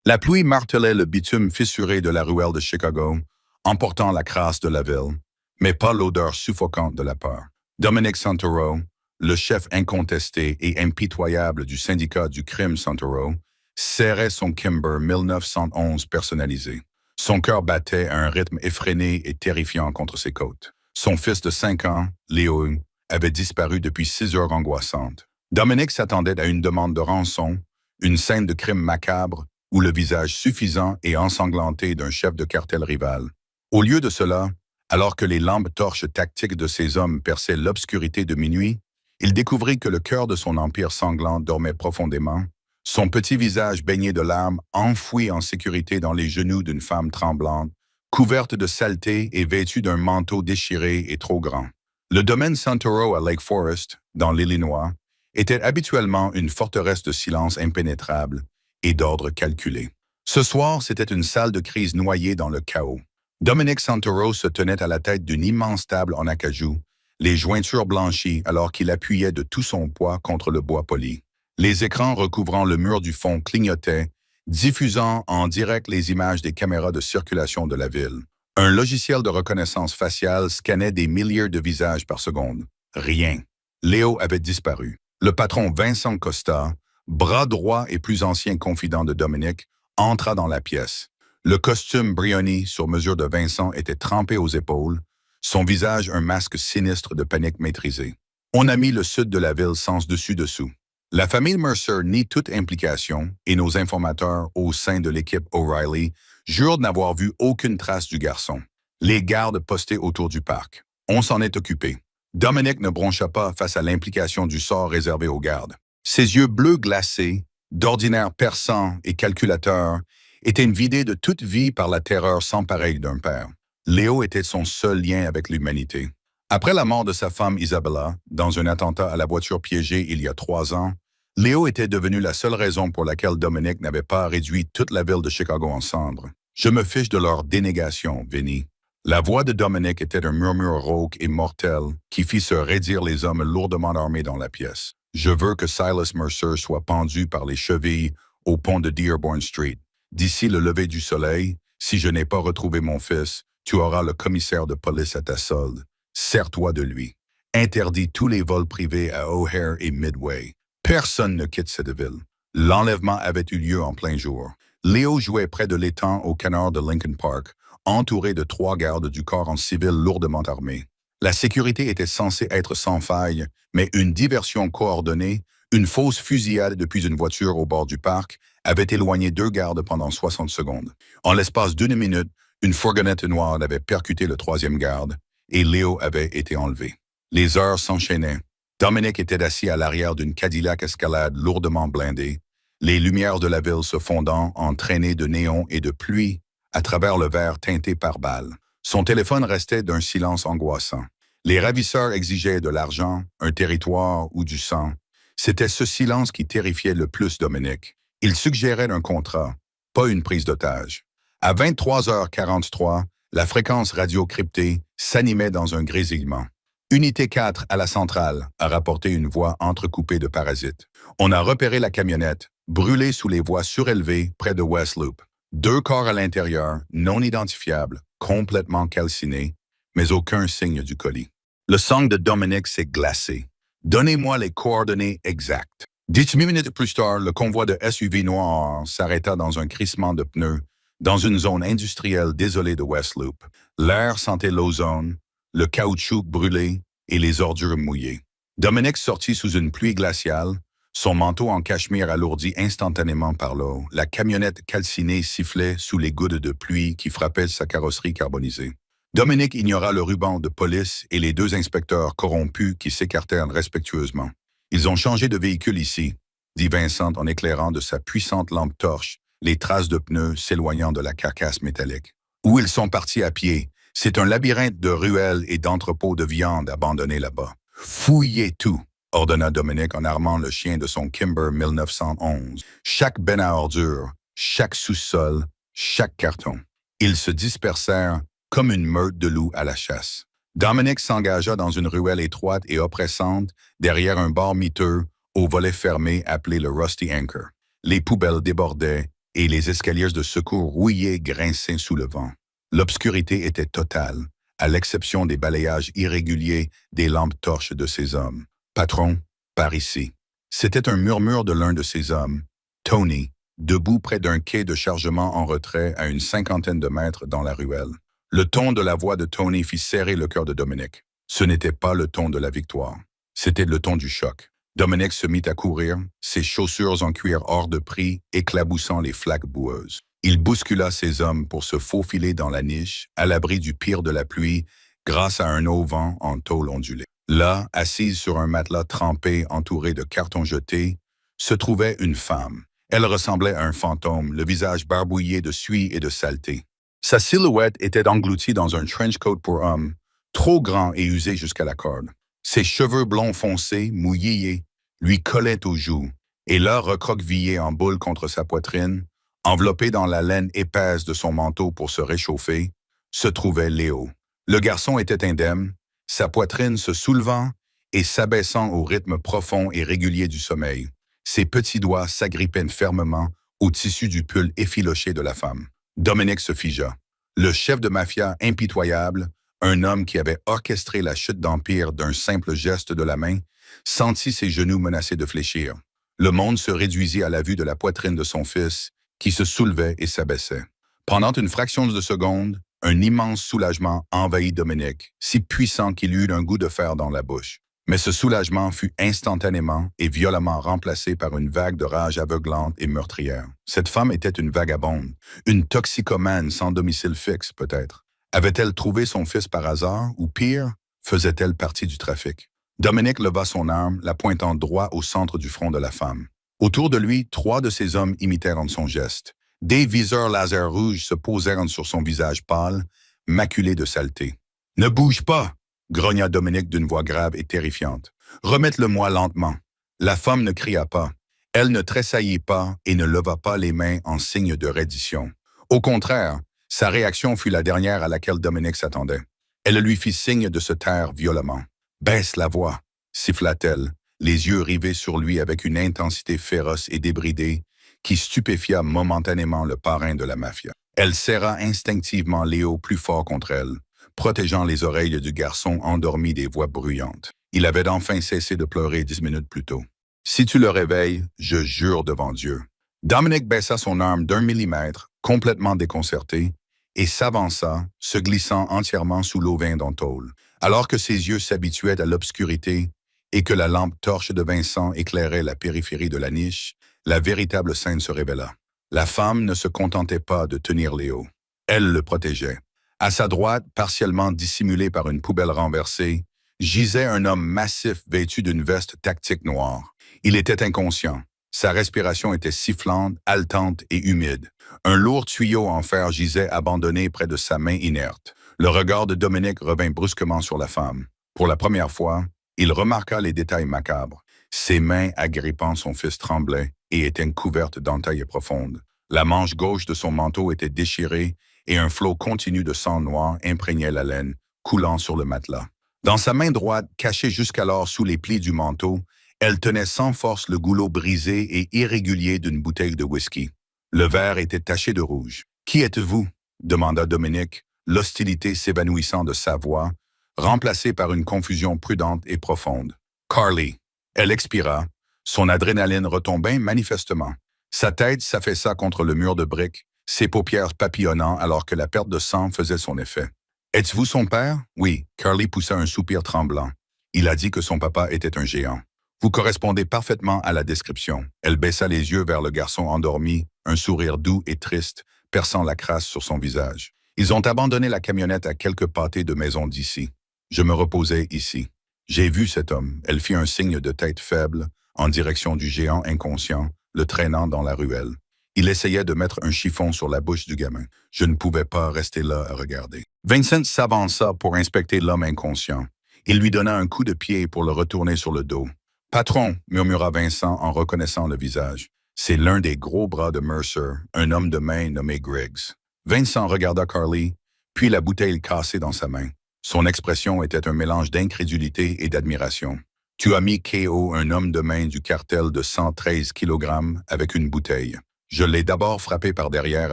La pluie martelait le bitume fissuré de la ruelle de Chicago, emportant la crasse de la ville, mais pas l'odeur suffocante de la peur. Dominic Santoro, le chef incontesté et impitoyable du syndicat du crime Santoro, serrait son Kimber 1911 personnalisé. Son cœur battait à un rythme effréné et terrifiant contre ses côtes. Son fils de 5 ans, Léo, avait disparu depuis 6 heures angoissantes. Dominic s'attendait à une demande de rançon, une scène de crime macabre, ou le visage suffisant et ensanglanté d'un chef de cartel rival. Au lieu de cela, alors que les lampes torches tactiques de ces hommes perçaient l'obscurité de minuit, il découvrit que le cœur de son empire sanglant dormait profondément, son petit visage baigné de larmes, enfoui en sécurité dans les genoux d'une femme tremblante, couverte de saleté et vêtue d'un manteau déchiré et trop grand. Le domaine Santoro à Lake Forest, dans l'Illinois, était habituellement une forteresse de silence impénétrable et d'ordre calculé. Ce soir, c'était une salle de crise noyée dans le chaos. Dominic Santoro se tenait à la tête d'une immense table en acajou, les jointures blanchies alors qu'il appuyait de tout son poids contre le bois poli. Les écrans recouvrant le mur du fond clignotaient, diffusant en direct les images des caméras de circulation de la ville. Un logiciel de reconnaissance faciale scannait des milliers de visages par seconde. Rien. Léo avait disparu. Le patron Vincent Costa, bras droit et plus ancien confident de Dominic, entra dans la pièce. Le costume Brioni sur mesure de Vincent était trempé aux épaules, son visage un masque sinistre de panique maîtrisée. On a mis le sud de la ville sens dessus-dessous. La famille Mercer nie toute implication et nos informateurs au sein de l'équipe O'Reilly jurent n'avoir vu aucune trace du garçon. Les gardes postés autour du parc. On s'en est occupé. Dominic ne broncha pas face à l'implication du sort réservé aux gardes. Ses yeux bleus glacés, d'ordinaire perçants et calculateurs, étaient vidés de toute vie par la terreur sans pareille d'un père. Léo était son seul lien avec l'humanité. Après la mort de sa femme Isabella, dans un attentat à la voiture piégée il y a 3 ans, Léo était devenu la seule raison pour laquelle Dominic n'avait pas réduit toute la ville de Chicago en cendres. « Je me fiche de leur dénégation, Vinny. » La voix de Dominic était un murmure rauque et mortel qui fit se raidir les hommes lourdement armés dans la pièce. « Je veux que Silas Mercer soit pendu par les chevilles au pont de Dearborn Street. D'ici le lever du soleil, si je n'ai pas retrouvé mon fils, tu auras le commissaire de police à ta solde. Sers-toi de lui. Interdis tous les vols privés à O'Hare et Midway. Personne ne quitte cette ville. » L'enlèvement avait eu lieu en plein jour. Léo jouait près de l'étang au canard de Lincoln Park, entouré de 3 gardes du corps en civil lourdement armés. La sécurité était censée être sans faille, mais une diversion coordonnée, une fausse fusillade depuis une voiture au bord du parc, avait éloigné 2 gardes pendant 60 secondes. En l'espace d'1 minute, une fourgonnette noire avait percuté le 3e garde, et Léo avait été enlevé. Les heures s'enchaînaient. Dominic était assis à l'arrière d'une Cadillac Escalade lourdement blindée, les lumières de la ville se fondant en traînées de néon et de pluie à travers le verre teinté par balles. Son téléphone restait d'un silence angoissant. Les ravisseurs exigeaient de l'argent, un territoire ou du sang. C'était ce silence qui terrifiait le plus Dominic. Il suggérait un contrat, pas une prise d'otage. À 23h43, la fréquence radio cryptée s'animait dans un grésillement. Unité 4 à la centrale, a rapporté une voix entrecoupée de parasites. On a repéré la camionnette, brûlée sous les voies surélevées près de West Loop. 2 corps à l'intérieur, non identifiables, complètement calcinés, mais aucun signe du colis. Le sang de Dominic s'est glacé. Donnez-moi les coordonnées exactes. 10 minutes plus tard, le convoi de SUV noirs s'arrêta dans un crissement de pneus, dans une zone industrielle désolée de West Loop. L'air sentait l'ozone, le caoutchouc brûlé et les ordures mouillées. Dominic sortit sous une pluie glaciale, son manteau en cachemire alourdi instantanément par l'eau. La camionnette calcinée sifflait sous les gouttes de pluie qui frappaient sa carrosserie carbonisée. Dominic ignora le ruban de police et les 2 inspecteurs corrompus qui s'écartèrent respectueusement. « Ils ont changé de véhicule ici », dit Vincent en éclairant de sa puissante lampe torche les traces de pneus s'éloignant de la carcasse métallique. « Où ils sont partis à pied. C'est un labyrinthe de ruelles et d'entrepôts de viande abandonnés là-bas. « Fouillez tout », ordonna Dominic en armant le chien de son Kimber 1911. Chaque benne à ordures, chaque sous-sol, chaque carton. Ils se dispersèrent comme une meute de loups à la chasse. Dominic s'engagea dans une ruelle étroite et oppressante derrière un bar miteux au volet fermé appelé le Rusty Anchor. Les poubelles débordaient, et les escaliers de secours rouillés grinçaient sous le vent. L'obscurité était totale, à l'exception des balayages irréguliers des lampes torches de ces hommes. « Patron, par ici. » C'était un murmure de l'un de ces hommes, Tony, debout près d'un quai de chargement en retrait à une 50aine de mètres dans la ruelle. Le ton de la voix de Tony fit serrer le cœur de Dominic. Ce n'était pas le ton de la victoire. C'était le ton du choc. Dominic se mit à courir, ses chaussures en cuir hors de prix éclaboussant les flaques boueuses. Il bouscula ses hommes pour se faufiler dans la niche, à l'abri du pire de la pluie, grâce à un auvent en tôle ondulée. Là, assise sur un matelas trempé entouré de cartons jetés, se trouvait une femme. Elle ressemblait à un fantôme, le visage barbouillé de suie et de saleté. Sa silhouette était engloutie dans un trench coat pour homme, trop grand et usé jusqu'à la corde. Ses cheveux blonds foncés, mouillés, lui collaient aux joues, et là, recroquevillé en boule contre sa poitrine, enveloppé dans la laine épaisse de son manteau pour se réchauffer, se trouvait Léo. Le garçon était indemne, sa poitrine se soulevant et s'abaissant au rythme profond et régulier du sommeil. Ses petits doigts s'agrippaient fermement au tissu du pull effiloché de la femme. Dominic se figea. Le chef de mafia impitoyable, un homme qui avait orchestré la chute d'Empire d'un simple geste de la main, sentit ses genoux menacés de fléchir. Le monde se réduisit à la vue de la poitrine de son fils, qui se soulevait et s'abaissait. Pendant une fraction de seconde, un immense soulagement envahit Dominic, si puissant qu'il eut un goût de fer dans la bouche. Mais ce soulagement fut instantanément et violemment remplacé par une vague de rage aveuglante et meurtrière. Cette femme était une vagabonde, une toxicomane sans domicile fixe, peut-être. Avait-elle trouvé son fils par hasard, ou pire, faisait-elle partie du trafic? Dominic leva son arme, la pointant droit au centre du front de la femme. Autour de lui, 3 de ses hommes imitèrent son geste. Des viseurs laser rouges se posèrent sur son visage pâle, maculé de saleté. « Ne bouge pas !» grogna Dominic d'une voix grave et terrifiante. « Remette-le-moi lentement. » La femme ne cria pas. Elle ne tressaillit pas et ne leva pas les mains en signe de reddition. Au contraire, sa réaction fut la dernière à laquelle Dominic s'attendait. Elle lui fit signe de se taire violemment. « Baisse la voix !» siffla-t-elle, les yeux rivés sur lui avec une intensité féroce et débridée qui stupéfia momentanément le parrain de la mafia. Elle serra instinctivement Léo plus fort contre elle, protégeant les oreilles du garçon endormi des voix bruyantes. Il avait enfin cessé de pleurer 10 minutes plus tôt. « Si tu le réveilles, je jure devant Dieu. » Dominic baissa son arme d'1 millimètre, complètement déconcerté, et s'avança, se glissant entièrement sous l'auvent d'Antole. Alors que ses yeux s'habituaient à l'obscurité et que la lampe torche de Vincent éclairait la périphérie de la niche, la véritable scène se révéla. La femme ne se contentait pas de tenir Léo. Elle le protégeait. À sa droite, partiellement dissimulé par une poubelle renversée, gisait un homme massif vêtu d'une veste tactique noire. Il était inconscient. Sa respiration était sifflante, haletante et humide. Un lourd tuyau en fer gisait abandonné près de sa main inerte. Le regard de Dominic revint brusquement sur la femme. Pour la première fois, il remarqua les détails macabres. Ses mains agrippant son fils tremblaient et étaient couvertes d'entailles profondes. La manche gauche de son manteau était déchirée et un flot continu de sang noir imprégnait la laine, coulant sur le matelas. Dans sa main droite, cachée jusqu'alors sous les plis du manteau, elle tenait sans force le goulot brisé et irrégulier d'une bouteille de whisky. Le verre était taché de rouge. « Qui êtes-vous » demanda Dominic, l'hostilité s'évanouissant de sa voix, remplacée par une confusion prudente et profonde. « Carly. » Elle expira. Son adrénaline retombait manifestement. Sa tête s'affaissa contre le mur de briques, ses paupières papillonnant alors que la perte de sang faisait son effet. « Êtes-vous son père? » « Oui. » Carly poussa un soupir tremblant. Il a dit que son papa était un géant. « Vous correspondez parfaitement à la description. » Elle baissa les yeux vers le garçon endormi, un sourire doux et triste, perçant la crasse sur son visage. Ils ont abandonné la camionnette à quelques pâtés de maison d'ici. Je me reposais ici. J'ai vu cet homme. Elle fit un signe de tête faible, en direction du géant inconscient, le traînant dans la ruelle. Il essayait de mettre un chiffon sur la bouche du gamin. Je ne pouvais pas rester là à regarder. Vincent s'avança pour inspecter l'homme inconscient. Il lui donna un coup de pied pour le retourner sur le dos. « Patron » murmura Vincent en reconnaissant le visage. C'est l'un des gros bras de Mercer, un homme de main nommé Griggs. Vincent regarda Carly, puis la bouteille cassée dans sa main. Son expression était un mélange d'incrédulité et d'admiration. « Tu as mis KO un homme de main du cartel de 113 kg avec une bouteille. » Je l'ai d'abord frappé par derrière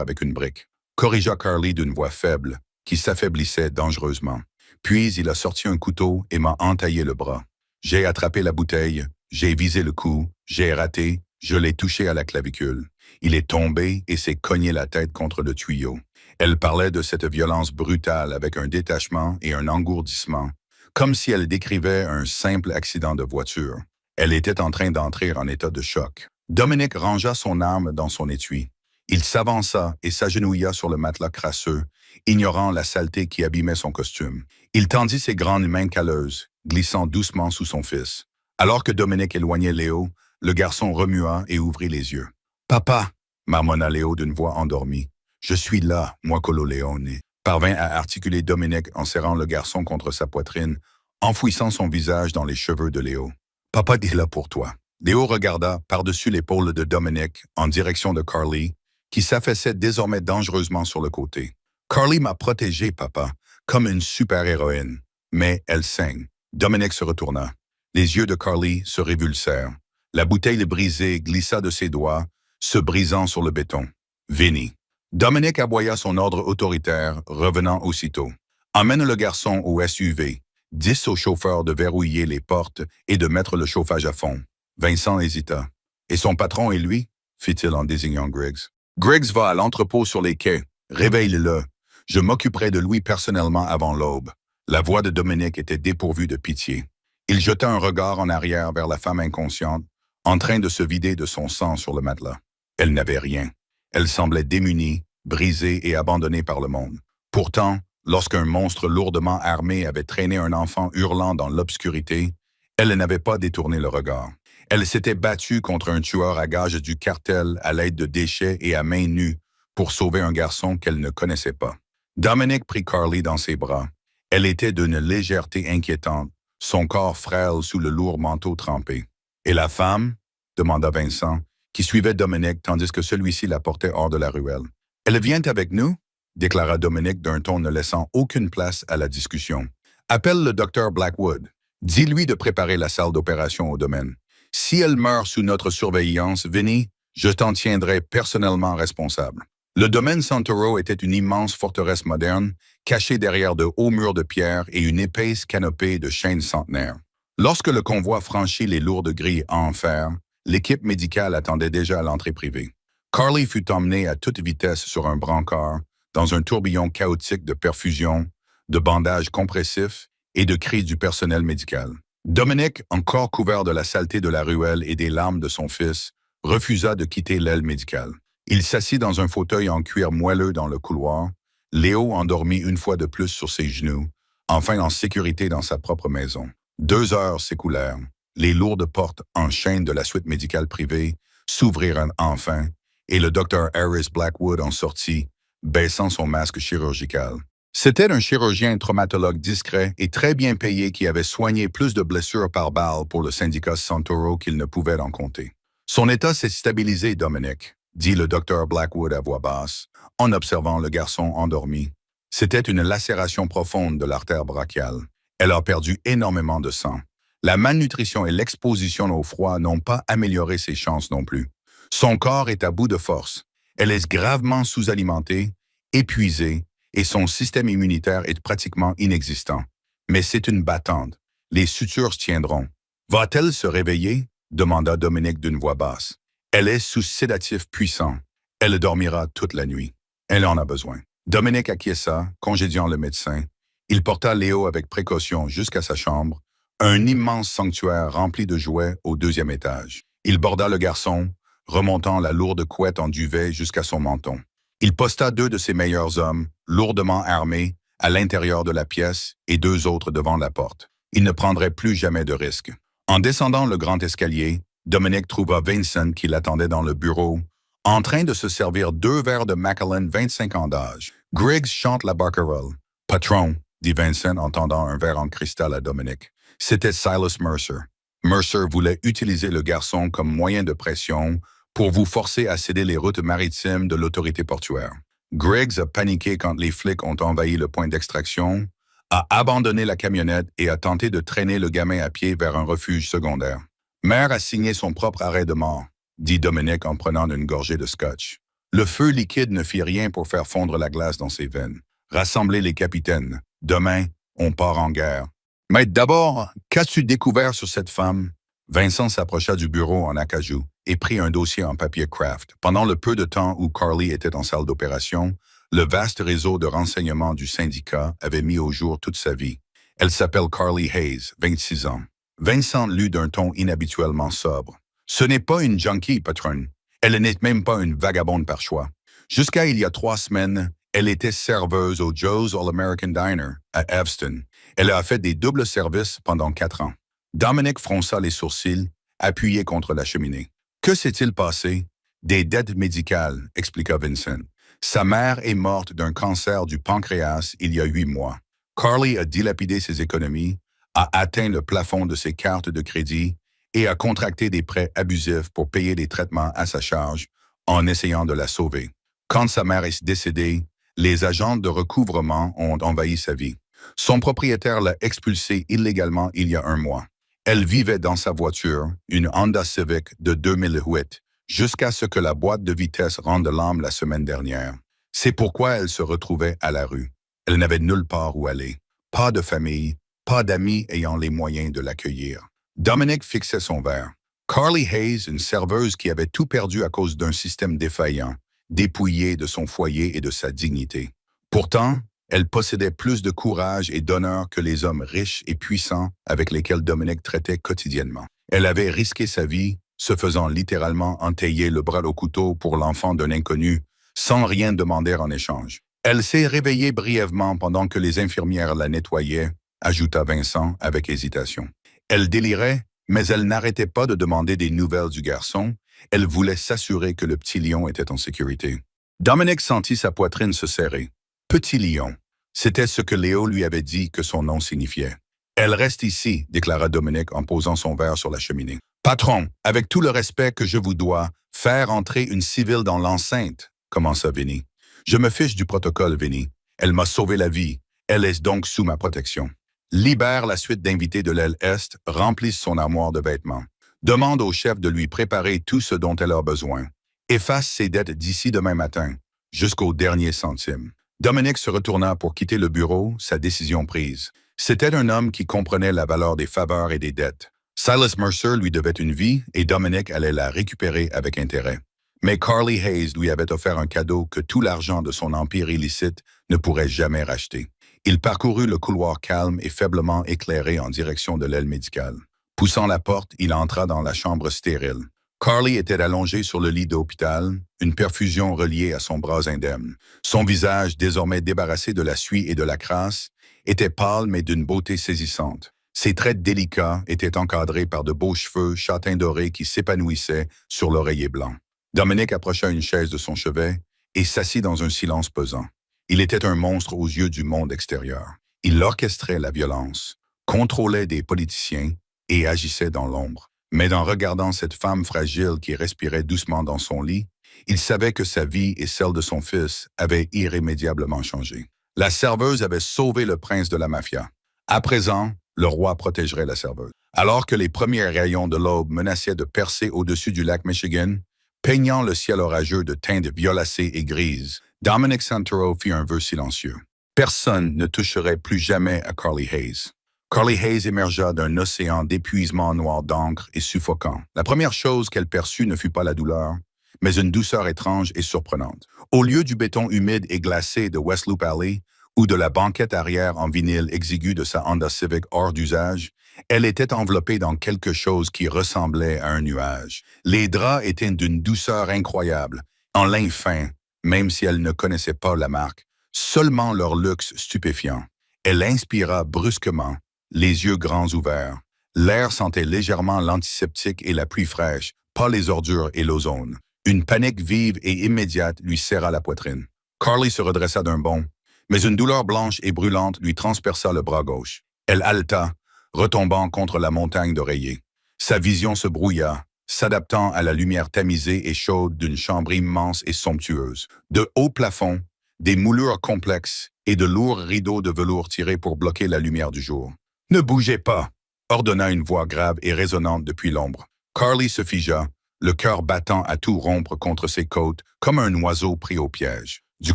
avec une brique, corrigea Carly d'une voix faible, qui s'affaiblissait dangereusement. Puis il a sorti un couteau et m'a entaillé le bras. J'ai attrapé la bouteille, j'ai visé le coup, j'ai raté, je l'ai touché à la clavicule. Il est tombé et s'est cogné la tête contre le tuyau. Elle parlait de cette violence brutale avec un détachement et un engourdissement, comme si elle décrivait un simple accident de voiture. Elle était en train d'entrer en état de choc. Dominic rangea son arme dans son étui. Il s'avança et s'agenouilla sur le matelas crasseux, ignorant la saleté qui abîmait son costume. Il tendit ses grandes mains calleuses, glissant doucement sous son fils. Alors que Dominic éloignait Léo, le garçon remua et ouvrit les yeux. « Papa !» marmonna Léo d'une voix endormie. « Je suis là, moi Colo-Leone !» parvint à articuler Dominic en serrant le garçon contre sa poitrine, enfouissant son visage dans les cheveux de Léo. « Papa est là pour toi. » Léo regarda par-dessus l'épaule de Dominic en direction de Carly, qui s'affaissait désormais dangereusement sur le côté. « Carly m'a protégé, papa, comme une super-héroïne. Mais elle saigne. » Dominic se retourna. Les yeux de Carly se révulsèrent. La bouteille brisée glissa de ses doigts, se brisant sur le béton. « Vinny. » Dominic aboya son ordre autoritaire, revenant aussitôt. « Emmène le garçon au SUV. Dis au chauffeur de verrouiller les portes et de mettre le chauffage à fond. » Vincent hésita. « Et son patron et lui? » fit-il en désignant Griggs. « Griggs va à l'entrepôt sur les quais. Réveille-le. Je m'occuperai de lui personnellement avant l'aube. » La voix de Dominic était dépourvue de pitié. Il jeta un regard en arrière vers la femme inconsciente, en train de se vider de son sang sur le matelas. Elle n'avait rien. Elle semblait démunie, brisée et abandonnée par le monde. Pourtant, lorsqu'un monstre lourdement armé avait traîné un enfant hurlant dans l'obscurité, elle n'avait pas détourné le regard. Elle s'était battue contre un tueur à gages du cartel à l'aide de déchets et à main nue pour sauver un garçon qu'elle ne connaissait pas. Dominic prit Carly dans ses bras. Elle était d'une légèreté inquiétante, son corps frêle sous le lourd manteau trempé. « Et la femme? » demanda Vincent, qui suivait Dominic tandis que celui-ci la portait hors de la ruelle. « Elle vient avec nous? » déclara Dominic d'un ton ne laissant aucune place à la discussion. « Appelle le docteur Blackwood. Dis-lui de préparer la salle d'opération au domaine. Si elle meurt sous notre surveillance, Vinny, je t'en tiendrai personnellement responsable. » Le domaine Santoro était une immense forteresse moderne, cachée derrière de hauts murs de pierre et une épaisse canopée de chênes centenaires. Lorsque le convoi franchit les lourdes grilles en fer, l'équipe médicale attendait déjà à l'entrée privée. Carly fut emmenée à toute vitesse sur un brancard, dans un tourbillon chaotique de perfusion, de bandages compressifs et de cris du personnel médical. Dominic, encore couvert de la saleté de la ruelle et des larmes de son fils, refusa de quitter l'aile médicale. Il s'assit dans un fauteuil en cuir moelleux dans le couloir, Léo endormi une fois de plus sur ses genoux, enfin en sécurité dans sa propre maison. 2 heures s'écoulèrent. Les lourdes portes en chaîne de la suite médicale privée s'ouvrirent enfin, et le docteur Harris Blackwood en sortit, baissant son masque chirurgical. C'était un chirurgien traumatologue discret et très bien payé qui avait soigné plus de blessures par balle pour le syndicat Santoro qu'il ne pouvait en compter. Son état s'est stabilisé, Dominic, dit le docteur Blackwood à voix basse, en observant le garçon endormi. C'était une lacération profonde de l'artère brachiale. Elle a perdu énormément de sang. La malnutrition et l'exposition au froid n'ont pas amélioré ses chances non plus. Son corps est à bout de force. Elle est gravement sous-alimentée, épuisée, et son système immunitaire est pratiquement inexistant. Mais c'est une battante. Les sutures tiendront. « Va-t-elle se réveiller ?» demanda Dominic d'une voix basse. « Elle est sous sédatif puissant. Elle dormira toute la nuit. Elle en a besoin. » Dominic acquiesça, congédiant le médecin. Il porta Léo avec précaution jusqu'à sa chambre, un immense sanctuaire rempli de jouets au 2e étage. Il borda le garçon, remontant la lourde couette en duvet jusqu'à son menton. Il posta 2 de ses meilleurs hommes, lourdement armés, à l'intérieur de la pièce et 2 autres devant la porte. Il ne prendrait plus jamais de risque. En descendant le grand escalier, Dominic trouva Vincent qui l'attendait dans le bureau, en train de se servir 2 verres de Macallan 25 ans d'âge. Griggs chante la barcarolle. « Patron », dit Vincent en tendant un verre en cristal à Dominic. C'était Silas Mercer. Mercer voulait utiliser le garçon comme moyen de pression pour vous forcer à céder les routes maritimes de l'autorité portuaire. Griggs a paniqué quand les flics ont envahi le point d'extraction, a abandonné la camionnette et a tenté de traîner le gamin à pied vers un refuge secondaire. Mère a signé son propre arrêt de mort, dit Dominic en prenant une gorgée de scotch. Le feu liquide ne fit rien pour faire fondre la glace dans ses veines. Rassemblez les capitaines. Demain, on part en guerre. Mais d'abord, qu'as-tu découvert sur cette femme? Vincent s'approcha du bureau en acajou et prit un dossier en papier craft. Pendant le peu de temps où Carly était en salle d'opération, le vaste réseau de renseignements du syndicat avait mis au jour toute sa vie. Elle s'appelle Carly Hayes, 26 ans. Vincent lut d'un ton inhabituellement sobre. Ce n'est pas une junkie, patronne. Elle n'est même pas une vagabonde par choix. Jusqu'à il y a 3 semaines, elle était serveuse au Joe's All-American Diner à Evanston. Elle a fait des doubles services pendant 4 ans. Dominic fronça les sourcils, appuyé contre la cheminée. Que s'est-il passé? Des dettes médicales, expliqua Vincent. Sa mère est morte d'un cancer du pancréas il y a 8 mois. Carly a dilapidé ses économies, a atteint le plafond de ses cartes de crédit et a contracté des prêts abusifs pour payer des traitements à sa charge en essayant de la sauver. Quand sa mère est décédée, les agents de recouvrement ont envahi sa vie. Son propriétaire l'a expulsée illégalement il y a 1 mois. Elle vivait dans sa voiture, une Honda Civic de 2008, jusqu'à ce que la boîte de vitesse rende l'âme la semaine dernière. C'est pourquoi elle se retrouvait à la rue. Elle n'avait nulle part où aller. Pas de famille, pas d'amis ayant les moyens de l'accueillir. Dominic fixait son verre. Carly Hayes, une serveuse qui avait tout perdu à cause d'un système défaillant, dépouillée de son foyer et de sa dignité. Pourtant, elle possédait plus de courage et d'honneur que les hommes riches et puissants avec lesquels Dominic traitait quotidiennement. Elle avait risqué sa vie, se faisant littéralement entailler le bras au couteau pour l'enfant d'un inconnu, sans rien demander en échange. Elle s'est réveillée brièvement pendant que les infirmières la nettoyaient, ajouta Vincent avec hésitation. Elle délirait, mais elle n'arrêtait pas de demander des nouvelles du garçon. Elle voulait s'assurer que le petit lion était en sécurité. Dominic sentit sa poitrine se serrer. Petit lion. C'était ce que Léo lui avait dit que son nom signifiait. Elle reste ici, déclara Dominic en posant son verre sur la cheminée. Patron, avec tout le respect que je vous dois, faire entrer une civile dans l'enceinte, commença Vinny. Je me fiche du protocole, Vinny. Elle m'a sauvé la vie. Elle est donc sous ma protection. Libère la suite d'invités de l'aile Est, remplisse son armoire de vêtements. Demande au chef de lui préparer tout ce dont elle a besoin. Efface ses dettes d'ici demain matin, jusqu'au dernier centime. Dominic se retourna pour quitter le bureau, sa décision prise. C'était un homme qui comprenait la valeur des faveurs et des dettes. Silas Mercer lui devait une vie et Dominic allait la récupérer avec intérêt. Mais Carly Hayes lui avait offert un cadeau que tout l'argent de son empire illicite ne pourrait jamais racheter. Il parcourut le couloir calme et faiblement éclairé en direction de l'aile médicale. Poussant la porte, il entra dans la chambre stérile. Carly était allongée sur le lit d'hôpital, une perfusion reliée à son bras indemne. Son visage, désormais débarrassé de la suie et de la crasse, était pâle mais d'une beauté saisissante. Ses traits délicats étaient encadrés par de beaux cheveux châtain doré qui s'épanouissaient sur l'oreiller blanc. Dominic approcha une chaise de son chevet et s'assit dans un silence pesant. Il était un monstre aux yeux du monde extérieur. Il orchestrait la violence, contrôlait des politiciens et agissait dans l'ombre. Mais en regardant cette femme fragile qui respirait doucement dans son lit, il savait que sa vie et celle de son fils avaient irrémédiablement changé. La serveuse avait sauvé le prince de la mafia. À présent, le roi protégerait la serveuse. Alors que les premiers rayons de l'aube menaçaient de percer au-dessus du lac Michigan, peignant le ciel orageux de teintes violacées et grises, Dominic Santoro fit un vœu silencieux. Personne ne toucherait plus jamais à Carly Hayes. Carly Hayes émergea d'un océan d'épuisement noir d'encre et suffocant. La première chose qu'elle perçut ne fut pas la douleur, mais une douceur étrange et surprenante. Au lieu du béton humide et glacé de West Loop Alley ou de la banquette arrière en vinyle exiguë de sa Honda Civic hors d'usage, elle était enveloppée dans quelque chose qui ressemblait à un nuage. Les draps étaient d'une douceur incroyable, en lin fin, même si elle ne connaissait pas la marque, seulement leur luxe stupéfiant. Elle inspira brusquement, les yeux grands ouverts. L'air sentait légèrement l'antiseptique et la pluie fraîche, pas les ordures et l'ozone. Une panique vive et immédiate lui serra la poitrine. Carly se redressa d'un bond, mais une douleur blanche et brûlante lui transperça le bras gauche. Elle haleta, retombant contre la montagne d'oreiller. Sa vision se brouilla, s'adaptant à la lumière tamisée et chaude d'une chambre immense et somptueuse. De hauts plafonds, des moulures complexes et de lourds rideaux de velours tirés pour bloquer la lumière du jour. « Ne bougez pas !» ordonna une voix grave et résonnante depuis l'ombre. Carly se figea, le cœur battant à tout rompre contre ses côtes, comme un oiseau pris au piège. Du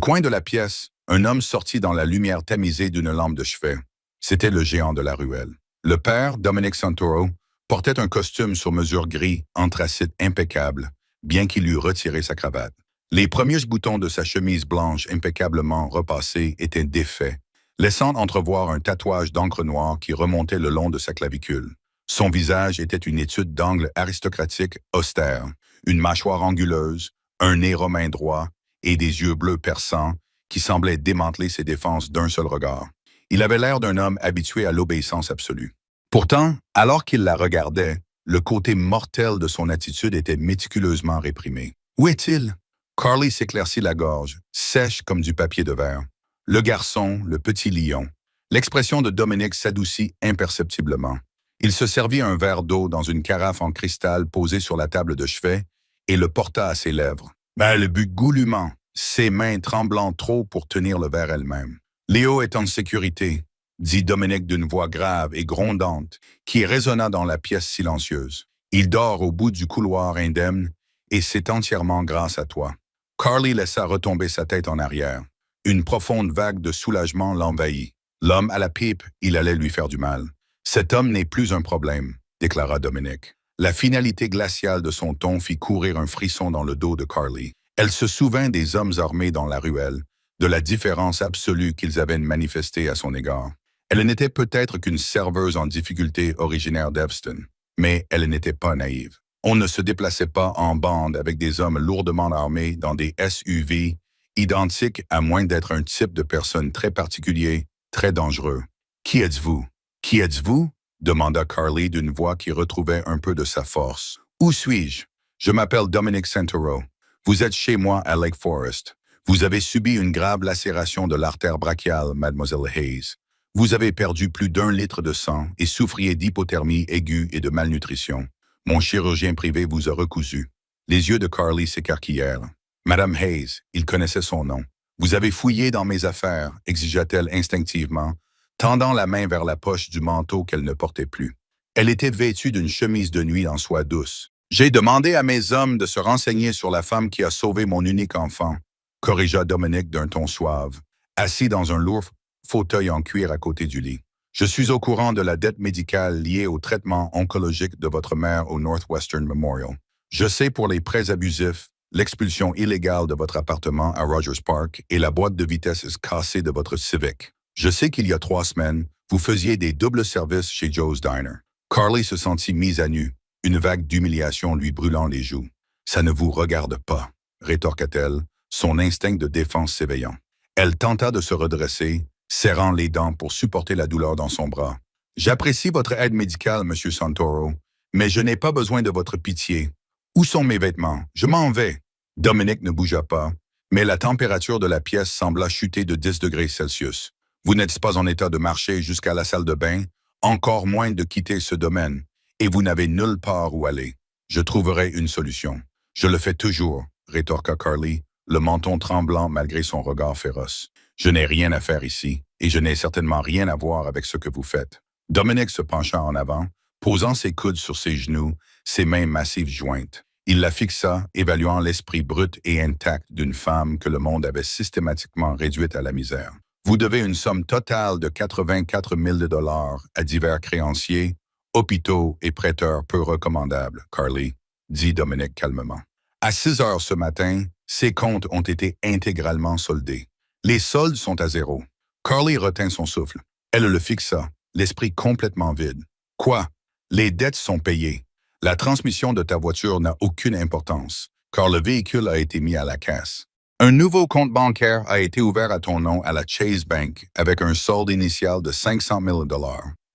coin de la pièce, un homme sortit dans la lumière tamisée d'une lampe de chevet. C'était le géant de la ruelle. Le père, Dominic Santoro, portait un costume sur mesure gris, anthracite impeccable, bien qu'il eût retiré sa cravate. Les premiers boutons de sa chemise blanche impeccablement repassée étaient défaits, laissant entrevoir un tatouage d'encre noire qui remontait le long de sa clavicule. Son visage était une étude d'angle aristocratique austère, une mâchoire anguleuse, un nez romain droit et des yeux bleus perçants qui semblaient démanteler ses défenses d'un seul regard. Il avait l'air d'un homme habitué à l'obéissance absolue. Pourtant, alors qu'il la regardait, le côté mortel de son attitude était méticuleusement réprimé. Où est-il? Carly s'éclaircit la gorge, sèche comme du papier de verre. Le garçon, le petit lion. L'expression de Dominic s'adoucit imperceptiblement. Il se servit un verre d'eau dans une carafe en cristal posée sur la table de chevet et le porta à ses lèvres. Elle le but goulûment, ses mains tremblant trop pour tenir le verre elle-même. « Léo est en sécurité », dit Dominic d'une voix grave et grondante qui résonna dans la pièce silencieuse. « Il dort au bout du couloir indemne et c'est entièrement grâce à toi. » Carly laissa retomber sa tête en arrière. Une profonde vague de soulagement l'envahit. L'homme à la pipe, il allait lui faire du mal. « Cet homme n'est plus un problème », déclara Dominic. La finalité glaciale de son ton fit courir un frisson dans le dos de Carly. Elle se souvint des hommes armés dans la ruelle, de la différence absolue qu'ils avaient manifestée à son égard. Elle n'était peut-être qu'une serveuse en difficulté originaire d'Evston, mais elle n'était pas naïve. On ne se déplaçait pas en bande avec des hommes lourdement armés dans des SUV, identiques à moins d'être un type de personne très particulier, très dangereux. « Qui êtes-vous? Qui êtes-vous? » demanda Carly d'une voix qui retrouvait un peu de sa force. « Où suis-je? Je m'appelle Dominic Santoro. Vous êtes chez moi à Lake Forest. Vous avez subi une grave lacération de l'artère brachiale, Mademoiselle Hayes. Vous avez perdu plus d'1 litre de sang et souffriez d'hypothermie aiguë et de malnutrition. Mon chirurgien privé vous a recousu. » Les yeux de Carly s'écarquillèrent. « Madame Hayes, il connaissait son nom. Vous avez fouillé dans mes affaires, exigea-t-elle instinctivement, tendant la main vers la poche du manteau qu'elle ne portait plus. Elle était vêtue d'une chemise de nuit en soie douce. « J'ai demandé à mes hommes de se renseigner sur la femme qui a sauvé mon unique enfant, » corrigea Dominic d'un ton suave, assis dans un lourd fauteuil en cuir à côté du lit. « Je suis au courant de la dette médicale liée au traitement oncologique de votre mère au Northwestern Memorial. Je sais pour les prêts abusifs, l'expulsion illégale de votre appartement à Rogers Park et la boîte de vitesse cassée de votre Civic. Je sais qu'il y a 3 semaines, vous faisiez des doubles services chez Joe's Diner. » Carly se sentit mise à nu, une vague d'humiliation lui brûlant les joues. « Ça ne vous regarde pas, » rétorqua-t-elle, son instinct de défense s'éveillant. Elle tenta de se redresser, serrant les dents pour supporter la douleur dans son bras. « J'apprécie votre aide médicale, Monsieur Santoro, mais je n'ai pas besoin de votre pitié. Où sont mes vêtements? Je m'en vais. » Dominic ne bougea pas, mais la température de la pièce sembla chuter de 10 degrés Celsius. « Vous n'êtes pas en état de marcher jusqu'à la salle de bain, encore moins de quitter ce domaine, et vous n'avez nulle part où aller. Je trouverai une solution. »« Je le fais toujours, » rétorqua Carly, le menton tremblant malgré son regard féroce. « Je n'ai rien à faire ici, et je n'ai certainement rien à voir avec ce que vous faites. » Dominic se pencha en avant, posant ses coudes sur ses genoux, ses mains massives jointes. Il la fixa, évaluant l'esprit brut et intact d'une femme que le monde avait systématiquement réduite à la misère. « Vous devez une somme totale de 84 000 $ à divers créanciers, hôpitaux et prêteurs peu recommandables, Carly, » dit Dominic calmement. À 6 heures ce matin, ces comptes ont été intégralement soldés. Les soldes sont à 0. Carly retint son souffle. Elle le fixa, l'esprit complètement vide. « Quoi? Les dettes sont payées. La transmission de ta voiture n'a aucune importance, car le véhicule a été mis à la casse. Un nouveau compte bancaire a été ouvert à ton nom à la Chase Bank avec un solde initial de 500 000 $.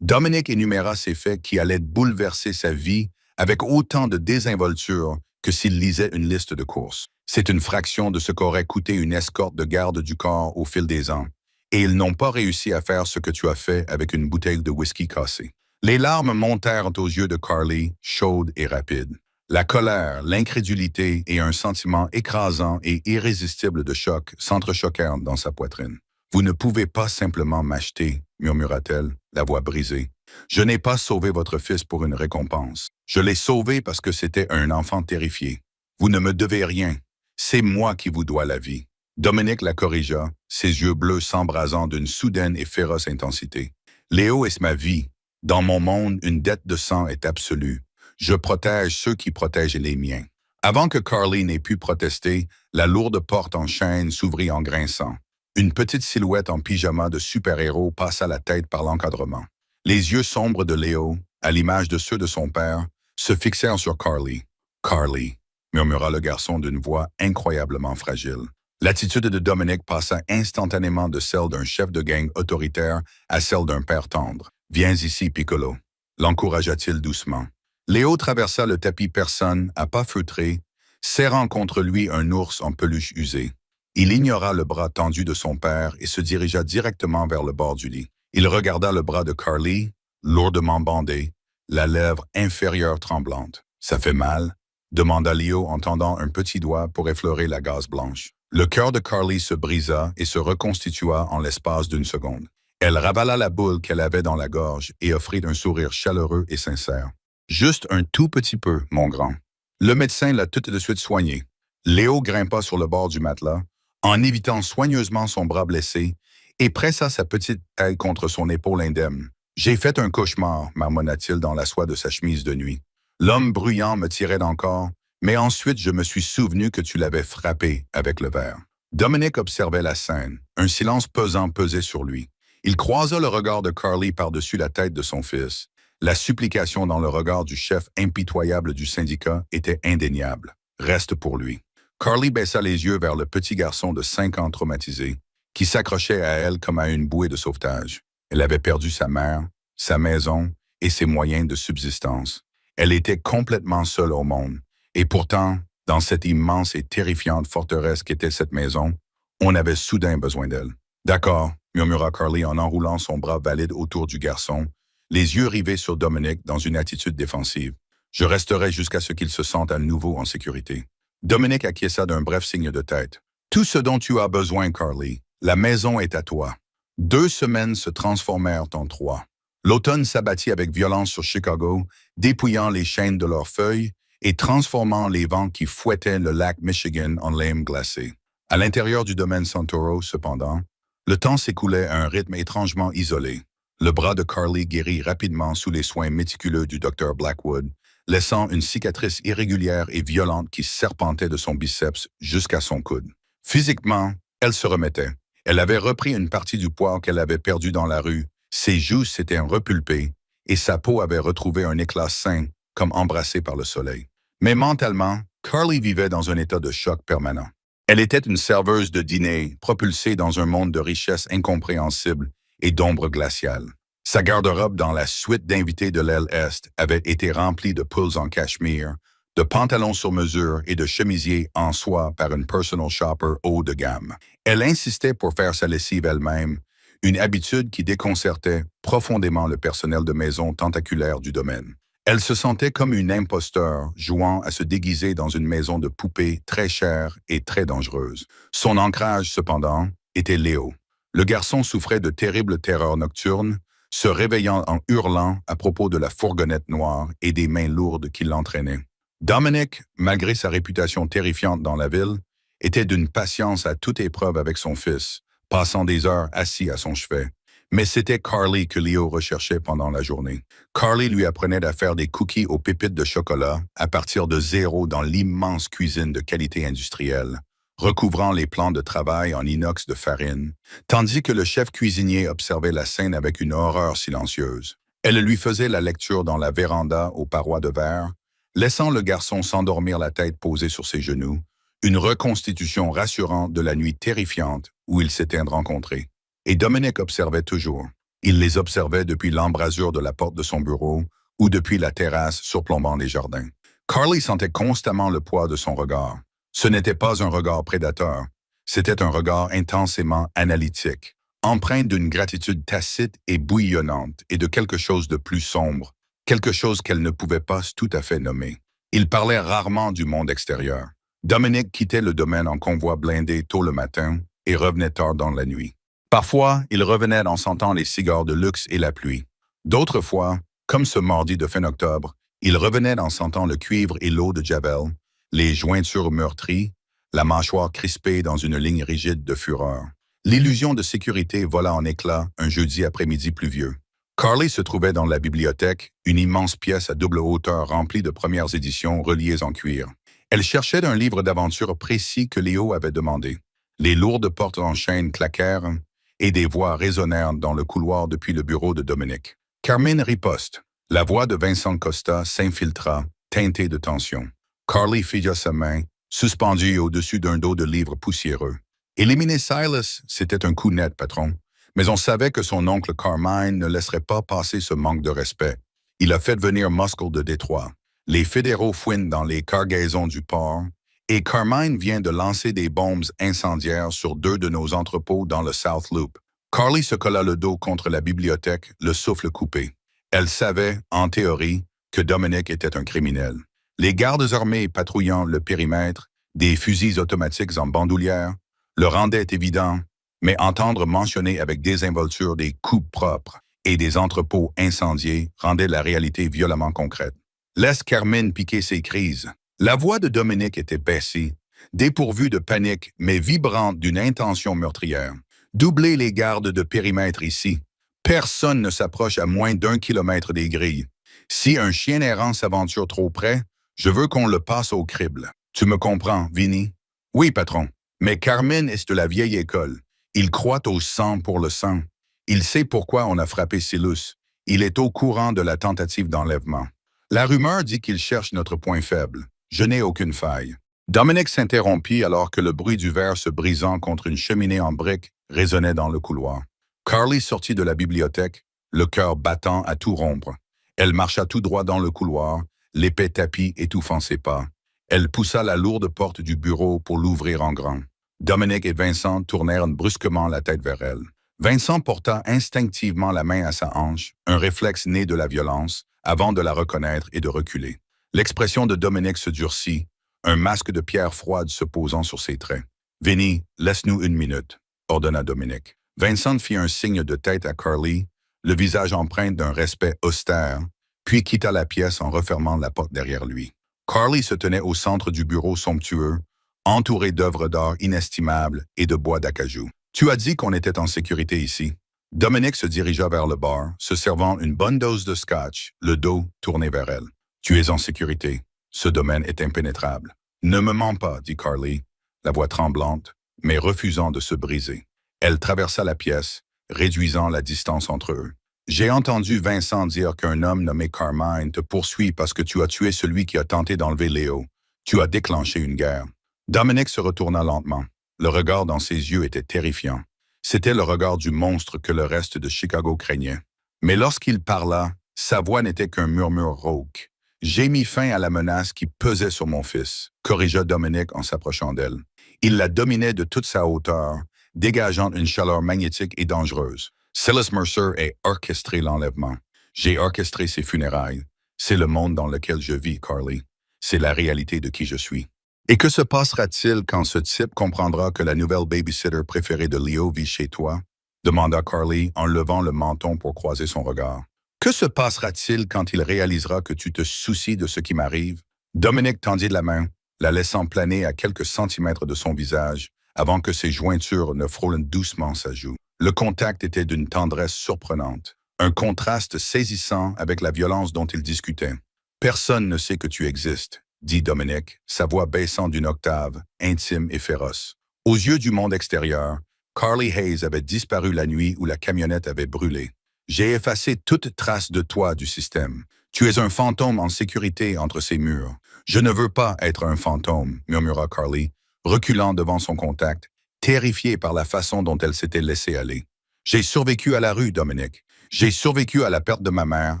Dominic énuméra ces faits qui allaient bouleverser sa vie avec autant de désinvolture que s'il lisait une liste de courses. C'est une fraction de ce qu'aurait coûté une escorte de garde du corps au fil des ans, et ils n'ont pas réussi à faire ce que tu as fait avec une bouteille de whisky cassée. » Les larmes montèrent aux yeux de Carly, chaudes et rapides. La colère, l'incrédulité et un sentiment écrasant et irrésistible de choc s'entrechoquèrent dans sa poitrine. Vous ne pouvez pas simplement m'acheter, murmura-t-elle, la voix brisée. Je n'ai pas sauvé votre fils pour une récompense. Je l'ai sauvé parce que c'était un enfant terrifié. Vous ne me devez rien. C'est moi qui vous dois la vie. Dominique la corrigea, ses yeux bleus s'embrasant d'une soudaine et féroce intensité. Léo est ma vie. Dans mon monde, une dette de sang est absolue. Je protège ceux qui protègent les miens. Avant que Carly n'ait pu protester, la lourde porte en chêne s'ouvrit en grinçant. Une petite silhouette en pyjama de super-héros passa la tête par l'encadrement. Les yeux sombres de Léo, à l'image de ceux de son père, se fixèrent sur Carly. « Carly », murmura le garçon d'une voix incroyablement fragile. L'attitude de Dominique passa instantanément de celle d'un chef de gang autoritaire à celle d'un père tendre. « Viens ici, Piccolo », l'encouragea-t-il doucement. Léo traversa le tapis personne à pas feutrés, serrant contre lui un ours en peluche usée. Il ignora le bras tendu de son père et se dirigea directement vers le bord du lit. Il regarda le bras de Carly, lourdement bandé, la lèvre inférieure tremblante. « Ça fait mal ?» demanda Léo en tendant un petit doigt pour effleurer la gaze blanche. Le cœur de Carly se brisa et se reconstitua en l'espace d'une seconde. Elle ravala la boule qu'elle avait dans la gorge et offrit un sourire chaleureux et sincère. « Juste un tout petit peu, mon grand. » Le médecin l'a tout de suite soigné. Léo grimpa sur le bord du matelas, en évitant soigneusement son bras blessé, et pressa sa petite tête contre son épaule indemne. « J'ai fait un cauchemar, » marmonna-t-il dans la soie de sa chemise de nuit. L'homme bruyant me tirait d'encore, mais ensuite je me suis souvenu que tu l'avais frappé avec le verre. Dominique observait la scène. Un silence pesant pesait sur lui. Il croisa le regard de Carly par-dessus la tête de son fils. La supplication dans le regard du chef impitoyable du syndicat était indéniable. Reste pour lui. Carly baissa les yeux vers le petit garçon de 5 ans traumatisé, qui s'accrochait à elle comme à une bouée de sauvetage. Elle avait perdu sa mère, sa maison et ses moyens de subsistance. Elle était complètement seule au monde. Et pourtant, dans cette immense et terrifiante forteresse qu'était cette maison, on avait soudain besoin d'elle. « D'accord », murmura Carly en enroulant son bras valide autour du garçon, les yeux rivés sur Dominique dans une attitude défensive. « Je resterai jusqu'à ce qu'il se sente à nouveau en sécurité. » Dominique acquiesça d'un bref signe de tête. « Tout ce dont tu as besoin, Carly, la maison est à toi. » 2 semaines se transformèrent en 3. L'automne s'abattit avec violence sur Chicago, dépouillant les chaînes de leurs feuilles et transformant les vents qui fouettaient le lac Michigan en lame glacée. À l'intérieur du domaine Santoro, cependant, le temps s'écoulait à un rythme étrangement isolé. Le bras de Carly guérit rapidement sous les soins méticuleux du Dr. Blackwood, laissant une cicatrice irrégulière et violente qui serpentait de son biceps jusqu'à son coude. Physiquement, elle se remettait. Elle avait repris une partie du poids qu'elle avait perdu dans la rue, ses joues s'étaient repulpées et sa peau avait retrouvé un éclat sain, comme embrassé par le soleil. Mais mentalement, Carly vivait dans un état de choc permanent. Elle était une serveuse de dîner, propulsée dans un monde de richesse incompréhensible et d'ombre glaciale. Sa garde-robe dans la suite d'invités de l'aile Est avait été remplie de pulls en cachemire, de pantalons sur mesure et de chemisiers en soie par une personal shopper haut de gamme. Elle insistait pour faire sa lessive elle-même, une habitude qui déconcertait profondément le personnel de maison tentaculaire du domaine. Elle se sentait comme une imposteur jouant à se déguiser dans une maison de poupées très chère et très dangereuse. Son ancrage, cependant, était Léo. Le garçon souffrait de terribles terreurs nocturnes, se réveillant en hurlant à propos de la fourgonnette noire et des mains lourdes qui l'entraînaient. Dominique, malgré sa réputation terrifiante dans la ville, était d'une patience à toute épreuve avec son fils, passant des heures assis à son chevet. Mais c'était Carly que Léo recherchait pendant la journée. Carly lui apprenait à faire des cookies aux pépites de chocolat à partir de zéro dans l'immense cuisine de qualité industrielle, recouvrant les plans de travail en inox de farine, tandis que le chef cuisinier observait la scène avec une horreur silencieuse. Elle lui faisait la lecture dans la véranda aux parois de verre, laissant le garçon s'endormir la tête posée sur ses genoux, une reconstitution rassurante de la nuit terrifiante où ils s'étaient rencontrés. Et Dominique observait toujours. Il les observait depuis l'embrasure de la porte de son bureau ou depuis la terrasse surplombant les jardins. Carly sentait constamment le poids de son regard. Ce n'était pas un regard prédateur, c'était un regard intensément analytique, empreint d'une gratitude tacite et bouillonnante et de quelque chose de plus sombre, quelque chose qu'elle ne pouvait pas tout à fait nommer. Il parlait rarement du monde extérieur. Dominique quittait le domaine en convoi blindé tôt le matin et revenait tard dans la nuit. Parfois, il revenait en sentant les cigares de luxe et la pluie. D'autres fois, comme ce mardi de fin octobre, il revenait en sentant le cuivre et l'eau de Javel, les jointures meurtries, la mâchoire crispée dans une ligne rigide de fureur. L'illusion de sécurité vola en éclats un jeudi après-midi pluvieux. Carly se trouvait dans la bibliothèque, une immense pièce à double hauteur remplie de premières éditions reliées en cuir. Elle cherchait un livre d'aventure précis que Léo avait demandé. Les lourdes portes en chêne claquèrent et des voix résonnèrent dans le couloir depuis le bureau de Dominique. Carmine riposte. La voix de Vincent Costa s'infiltra, teintée de tension. Carly figea sa main, suspendue au-dessus d'un dos de livres poussiéreux. Éliminer Silas, c'était un coup net, patron. Mais on savait que son oncle Carmine ne laisserait pas passer ce manque de respect. Il a fait venir Muscle de Détroit. Les fédéraux fouinent dans les cargaisons du port, et Carmine vient de lancer des bombes incendiaires sur 2 de nos entrepôts dans le South Loop. Carly se colla le dos contre la bibliothèque, le souffle coupé. Elle savait, en théorie, que Dominic était un criminel. Les gardes armés patrouillant le périmètre, des fusils automatiques en bandoulière, le rendaient évident, mais entendre mentionner avec désinvolture des coups propres et des entrepôts incendiés rendait la réalité violemment concrète. Laisse Carmine piquer ses crises. La voix de Dominique était baissée, dépourvue de panique, mais vibrante d'une intention meurtrière. Doublez les gardes de périmètre ici. Personne ne s'approche à moins d'1 kilomètre des grilles. Si un chien errant s'aventure trop près, je veux qu'on le passe au crible. Tu me comprends, Vinny? Oui, patron. Mais Carmine est de la vieille école. Il croit au sang pour le sang. Il sait pourquoi on a frappé Silus. Il est au courant de la tentative d'enlèvement. La rumeur dit qu'il cherche notre point faible. Je n'ai aucune faille. Dominique s'interrompit alors que le bruit du verre se brisant contre une cheminée en briques résonnait dans le couloir. Carly sortit de la bibliothèque, le cœur battant à tout rompre. Elle marcha tout droit dans le couloir, l'épais tapis étouffant ses pas. Elle poussa la lourde porte du bureau pour l'ouvrir en grand. Dominique et Vincent tournèrent brusquement la tête vers elle. Vincent porta instinctivement la main à sa hanche, un réflexe né de la violence, avant de la reconnaître et de reculer. L'expression de Dominique se durcit, un masque de pierre froide se posant sur ses traits. « Vinny, laisse-nous 1 minute », ordonna Dominique. Vincent fit un signe de tête à Carly, le visage empreint d'un respect austère, puis quitta la pièce en refermant la porte derrière lui. Carly se tenait au centre du bureau somptueux, entouré d'œuvres d'art inestimables et de bois d'acajou. « Tu as dit qu'on était en sécurité ici. » Dominique se dirigea vers le bar, se servant une bonne dose de scotch, le dos tourné vers elle. « Tu es en sécurité. Ce domaine est impénétrable. »« Ne me mens pas, » dit Carly, la voix tremblante, mais refusant de se briser. Elle traversa la pièce, réduisant la distance entre eux. « J'ai entendu Vincent dire qu'un homme nommé Carmine te poursuit parce que tu as tué celui qui a tenté d'enlever Léo. Tu as déclenché une guerre. » Dominique se retourna lentement. Le regard dans ses yeux était terrifiant. C'était le regard du monstre que le reste de Chicago craignait. Mais lorsqu'il parla, sa voix n'était qu'un murmure rauque. « J'ai mis fin à la menace qui pesait sur mon fils », corrigea Dominique en s'approchant d'elle. Il la dominait de toute sa hauteur, dégageant une chaleur magnétique et dangereuse. Silas Mercer a orchestré l'enlèvement. J'ai orchestré ses funérailles. C'est le monde dans lequel je vis, Carly. C'est la réalité de qui je suis. Et que se passera-t-il quand ce type comprendra que la nouvelle babysitter préférée de Léo vit chez toi? Demanda Carly en levant le menton pour croiser son regard. Que se passera-t-il quand il réalisera que tu te soucies de ce qui m'arrive? Dominique tendit la main, la laissant planer à quelques centimètres de son visage, avant que ses jointures ne frôlent doucement sa joue. Le contact était d'une tendresse surprenante, un contraste saisissant avec la violence dont il discutait. « Personne ne sait que tu existes, » dit Dominique, sa voix baissant d'une octave, intime et féroce. Aux yeux du monde extérieur, Carly Hayes avait disparu la nuit où la camionnette avait brûlé. « J'ai effacé toute trace de toi du système. Tu es un fantôme en sécurité entre ces murs. »« Je ne veux pas être un fantôme, » murmura Carly, reculant devant son contact, terrifiée par la façon dont elle s'était laissée aller. « J'ai survécu à la rue, Dominique. J'ai survécu à la perte de ma mère,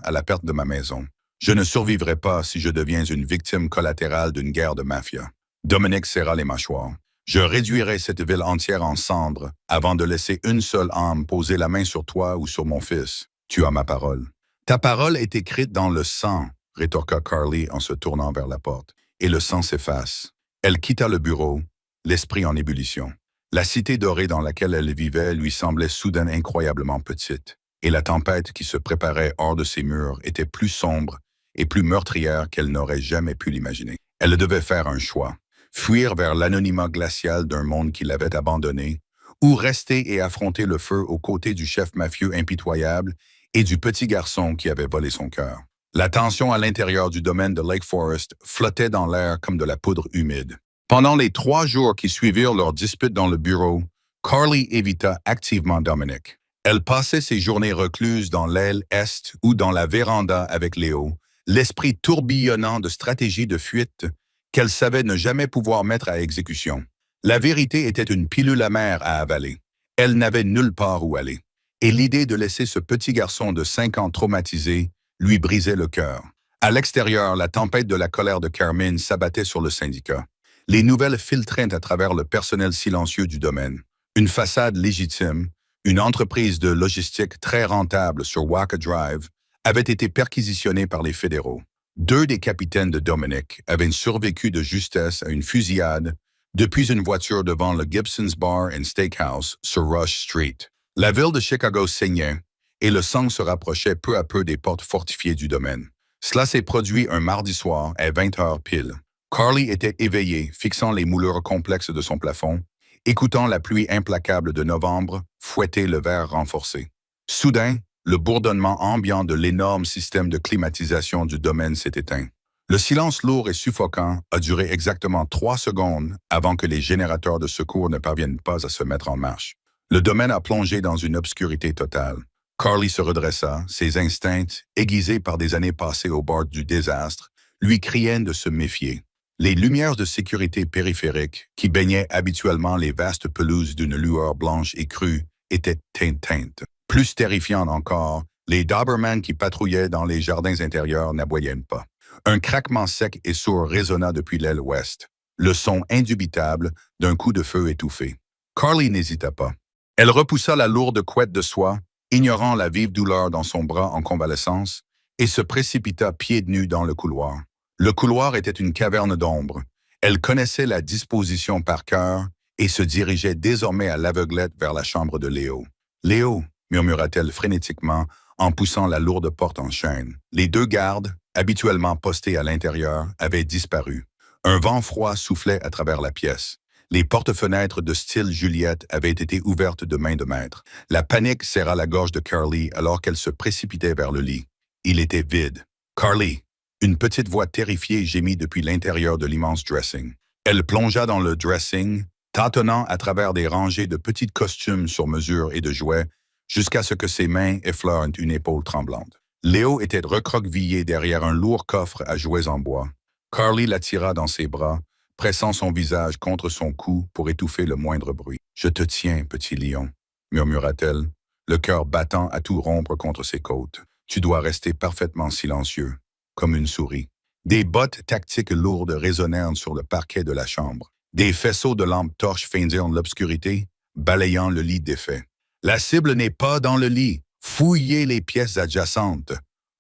à la perte de ma maison. Je ne survivrai pas si je deviens une victime collatérale d'une guerre de mafia. » Dominique serra les mâchoires. « Je réduirai cette ville entière en cendres avant de laisser une seule âme poser la main sur toi ou sur mon fils. Tu as ma parole. »« Ta parole est écrite dans le sang, » rétorqua Carly en se tournant vers la porte. « Et le sang s'efface. » Elle quitta le bureau, l'esprit en ébullition. La cité dorée dans laquelle elle vivait lui semblait soudain incroyablement petite, et la tempête qui se préparait hors de ses murs était plus sombre et plus meurtrière qu'elle n'aurait jamais pu l'imaginer. Elle devait faire un choix, fuir vers l'anonymat glacial d'un monde qui l'avait abandonné, ou rester et affronter le feu aux côtés du chef mafieux impitoyable et du petit garçon qui avait volé son cœur. La tension à l'intérieur du domaine de Lake Forest flottait dans l'air comme de la poudre humide. Pendant les 3 jours qui suivirent leur dispute dans le bureau, Carly évita activement Dominic. Elle passait ses journées recluses dans l'aile est ou dans la véranda avec Léo, l'esprit tourbillonnant de stratégies de fuite qu'elle savait ne jamais pouvoir mettre à exécution. La vérité était une pilule amère à avaler. Elle n'avait nulle part où aller. Et l'idée de laisser ce petit garçon de 5 ans traumatisé lui brisait le cœur. À l'extérieur, la tempête de la colère de Carmine s'abattait sur le syndicat. Les nouvelles filtraient à travers le personnel silencieux du domaine. Une façade légitime, une entreprise de logistique très rentable sur Waka Drive, avait été perquisitionnée par les fédéraux. 2 des capitaines de Dominic avaient survécu de justesse à une fusillade depuis une voiture devant le Gibson's Bar and Steakhouse sur Rush Street. La ville de Chicago saignait et le sang se rapprochait peu à peu des portes fortifiées du domaine. Cela s'est produit un mardi soir à 20 heures pile. Carly était éveillée, fixant les moulures complexes de son plafond, écoutant la pluie implacable de novembre fouetter le verre renforcé. Soudain, le bourdonnement ambiant de l'énorme système de climatisation du domaine s'est éteint. Le silence lourd et suffocant a duré exactement 3 secondes avant que les générateurs de secours ne parviennent pas à se mettre en marche. Le domaine a plongé dans une obscurité totale. Carly se redressa, ses instincts, aiguisés par des années passées au bord du désastre, lui criaient de se méfier. Les lumières de sécurité périphériques, qui baignaient habituellement les vastes pelouses d'une lueur blanche et crue, étaient éteintes. Plus terrifiantes encore, les Doberman qui patrouillaient dans les jardins intérieurs n'aboyaient pas. Un craquement sec et sourd résonna depuis l'aile ouest, le son indubitable d'un coup de feu étouffé. Carly n'hésita pas. Elle repoussa la lourde couette de soie, ignorant la vive douleur dans son bras en convalescence, et se précipita pieds nus dans le couloir. Le couloir était une caverne d'ombre. Elle connaissait la disposition par cœur et se dirigeait désormais à l'aveuglette vers la chambre de Léo. « Léo » murmura-t-elle frénétiquement en poussant la lourde porte en chêne. Les 2 gardes, habituellement postés à l'intérieur, avaient disparu. Un vent froid soufflait à travers la pièce. Les porte-fenêtres de style Juliette avaient été ouvertes de main de maître. La panique serra la gorge de Carly alors qu'elle se précipitait vers le lit. Il était vide. « Carly !» Une petite voix terrifiée gémit depuis l'intérieur de l'immense dressing. Elle plongea dans le dressing, tâtonnant à travers des rangées de petits costumes sur mesure et de jouets, jusqu'à ce que ses mains effleurent une épaule tremblante. Léo était recroquevillé derrière un lourd coffre à jouets en bois. Carly l'attira dans ses bras, pressant son visage contre son cou pour étouffer le moindre bruit. « Je te tiens, petit lion », murmura-t-elle, le cœur battant à tout rompre contre ses côtes. « Tu dois rester parfaitement silencieux, comme une souris. » Des bottes tactiques lourdes résonnèrent sur le parquet de la chambre. Des faisceaux de lampes torches feindirent l'obscurité, balayant le lit défait. « La cible n'est pas dans le lit. Fouillez les pièces adjacentes »,